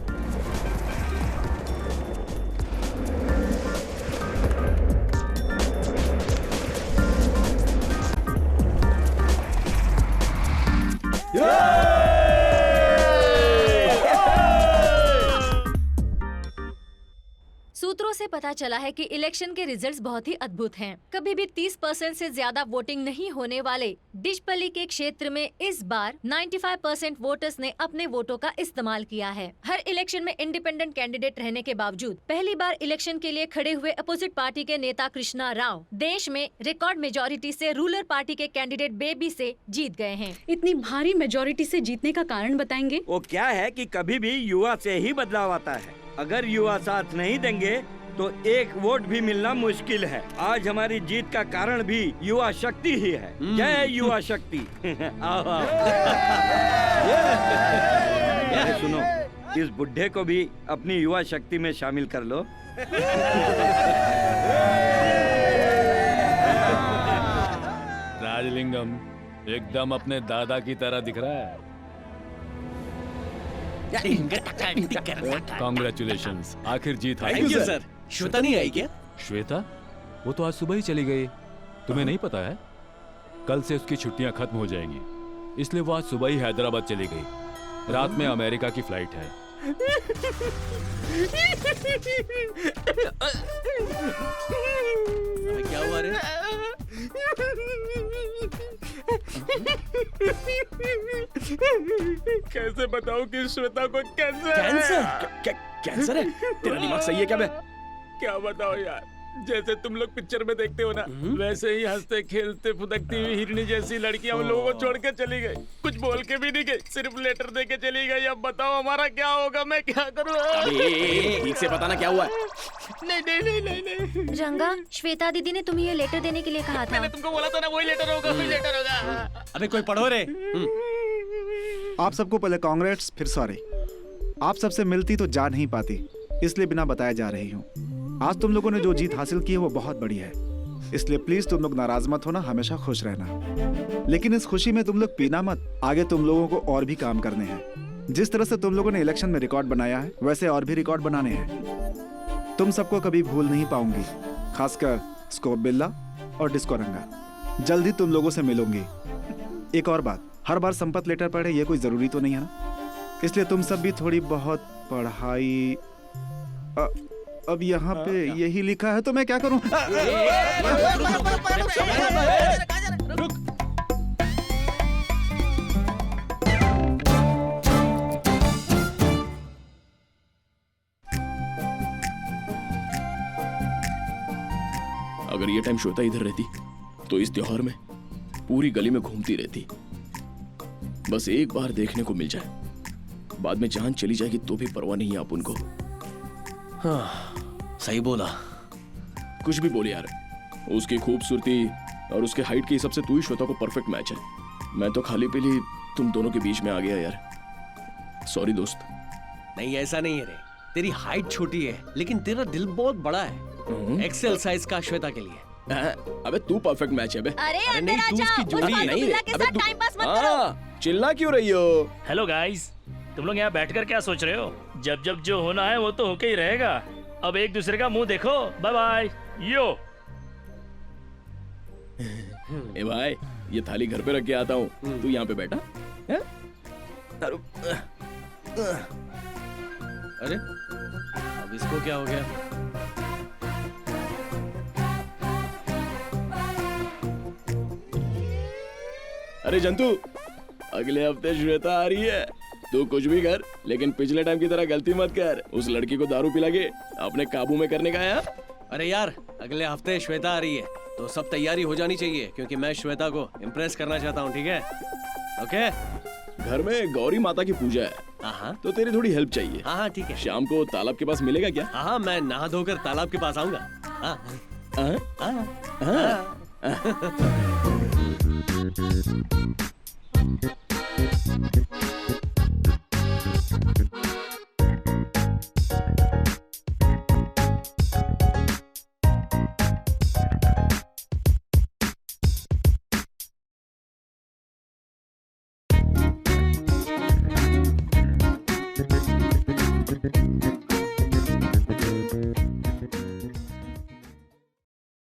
सूत्रों से पता चला है कि इलेक्शन के रिजल्ट्स बहुत ही अद्भुत हैं। कभी भी 30% से ज्यादा वोटिंग नहीं होने वाले डिशपल्ली के क्षेत्र में इस बार 95% वोटर्स ने अपने वोटों का इस्तेमाल किया है। हर इलेक्शन में इंडिपेंडेंट कैंडिडेट रहने के बावजूद पहली बार इलेक्शन के लिए खड़े हुए अपोजिट पार्टी के नेता कृष्णा राव देश में रिकॉर्ड मेजोरिटी से रूलर पार्टी के कैंडिडेट बेबी से जीत गए हैं। इतनी भारी मेजोरिटी से जीतने का कारण बताएंगे? वो क्या है कि कभी भी युवा से ही बदलाव आता है। अगर युवा साथ नहीं देंगे तो एक वोट भी मिलना मुश्किल है। आज हमारी जीत का कारण भी युवा शक्ति ही है। जय युवा शक्ति। आओ, आओ। अरे सुनो, इस बुढ़े को भी अपनी युवा शक्ति में शामिल कर लो। राजलिंगम एकदम अपने दादा की तरह दिख रहा है। कॉन्ग्रेचुलेशंस, आखिर जीत हासिल। Thank you sir. श्वेता नहीं आई क्या? श्वेता? वो तो आज सुबह ही चली गई। तुम्हें नहीं पता है? कल से उसकी छुट्टियां खत्म हो जाएंगी, इसलिए वो आज सुबह ही हैदराबाद चली गई। रात में अमेरिका की फ्लाइट है। क्या हुआ रे? कैसे बताऊं कि श्वेता को कैंसर कैंसर? कैंसर है? तेरा दिमाग सही है क्या बे? क्या बताओ यार, जैसे तुम लोग पिक्चर में देखते हो ना, वैसे ही हंसते खेलते फुदकती हुई हिरनी जैसी लड़कियां हम लोगों को छोड़ के चली गई। कुछ बोल के भी नहीं गई, सिर्फ लेटर दे के चली गई। अब बताओ हमारा क्या होगा? मैं क्या करूँ? ठीक से बताना क्या हुआ? नहीं नहीं नहीं नहीं नहीं। रंगा, श्वेता दीदी ने तुम्हें ये लेटर देने के लिए कहा था। मैंने तुमको बोला था ना, वही लेटर होगा, वही लेटर होगा। अबे कोई पढ़ो रे। आप सबको पहले कांग्रेट्स, फिर सॉरी। आप सबसे मिलती तो जा नहीं पाती, इसलिए बिना बताए जा रही हूँ। आज तुम लोगों ने जो जीत हासिल की है वो बहुत बड़ी है, इसलिए प्लीज तुम लोग नाराज मत होना, हमेशा खुश रहना। लेकिन इस खुशी में तुम लोग पीना मत। आगे तुम लोगों को और भी काम करने हैं। जिस तरह से तुम लोगों ने इलेक्शन में रिकॉर्ड बनाया है, वैसे और भी रिकॉर्ड बनाने हैं। तुम सबको कभी भूल नहीं पाऊंगी, खासकर स्कोप बिल्ला और डिस्को रंगा। जल्दी तुम लोगों से मिलूंगी। एक और बात, हर बार संपत लेटर पढ़े ये कोई जरूरी तो नहीं है ना, इसलिए तुम सब भी थोड़ी बहुत पढ़ाई। अब यहाँ पे यही लिखा है तो मैं क्या करूं? अगर ये टाइम श्वेता इधर रहती तो इस त्योहार में पूरी गली में घूमती रहती। बस एक बार देखने को मिल जाए, बाद में जान चली जाएगी तो भी परवाह नहीं है आप उनको। हाँ, सही बोला। कुछ भी बोले यार, उसकी खूबसूरती और उसके हाइट के हिसाब से तू ही श्वेता को परफेक्ट मैच है। मैं तो खाली पीली तुम दोनों के बीच में आ गया यार। सॉरी दोस्त। नहीं ऐसा नहीं है रे, तेरी हाइट छोटी है लेकिन तेरा दिल बहुत बड़ा है। एक्सेल साइज का श्वेता के लिए। अबे तू परफेक्ट मैच है बे। अरे नहीं, तू उसकी जोड़ी है। नहीं अबे तू टाइम पास मत करो। चिल्ला क्यों रही हो? हेलो गाइस, तुम लोग यहाँ बैठकर क्या सोच रहे हो? जब जब जो होना है वो तो होके ही रहेगा। अब एक दूसरे का मुंह देखो। Bye bye. यो ए भाई, ये थाली घर पे रख के आता हूँ, तू यहाँ पे बैठा है? अरे अब इसको क्या हो गया? अरे जंतु, अगले हफ्ते श्वेता आ रही है। तू कुछ भी कर, लेकिन पिछले टाइम की तरह गलती मत कर। उस लड़की को दारू पिला के अपने काबू में करने का है। अरे यार, अगले हफ्ते श्वेता आ रही है तो सब तैयारी हो जानी चाहिए, क्योंकि मैं श्वेता को इम्प्रेस करना चाहता हूँ। ठीक है? ओके? घर में गौरी माता की पूजा है। हाँ, तो तेरी थोड़ी हेल्प चाहिए। हाँ ठीक है। शाम को तालाब के पास मिलेगा क्या? हाँ, मैं नहा धोकर तालाब के पास आऊंगा। हाँ हाँ हाँ।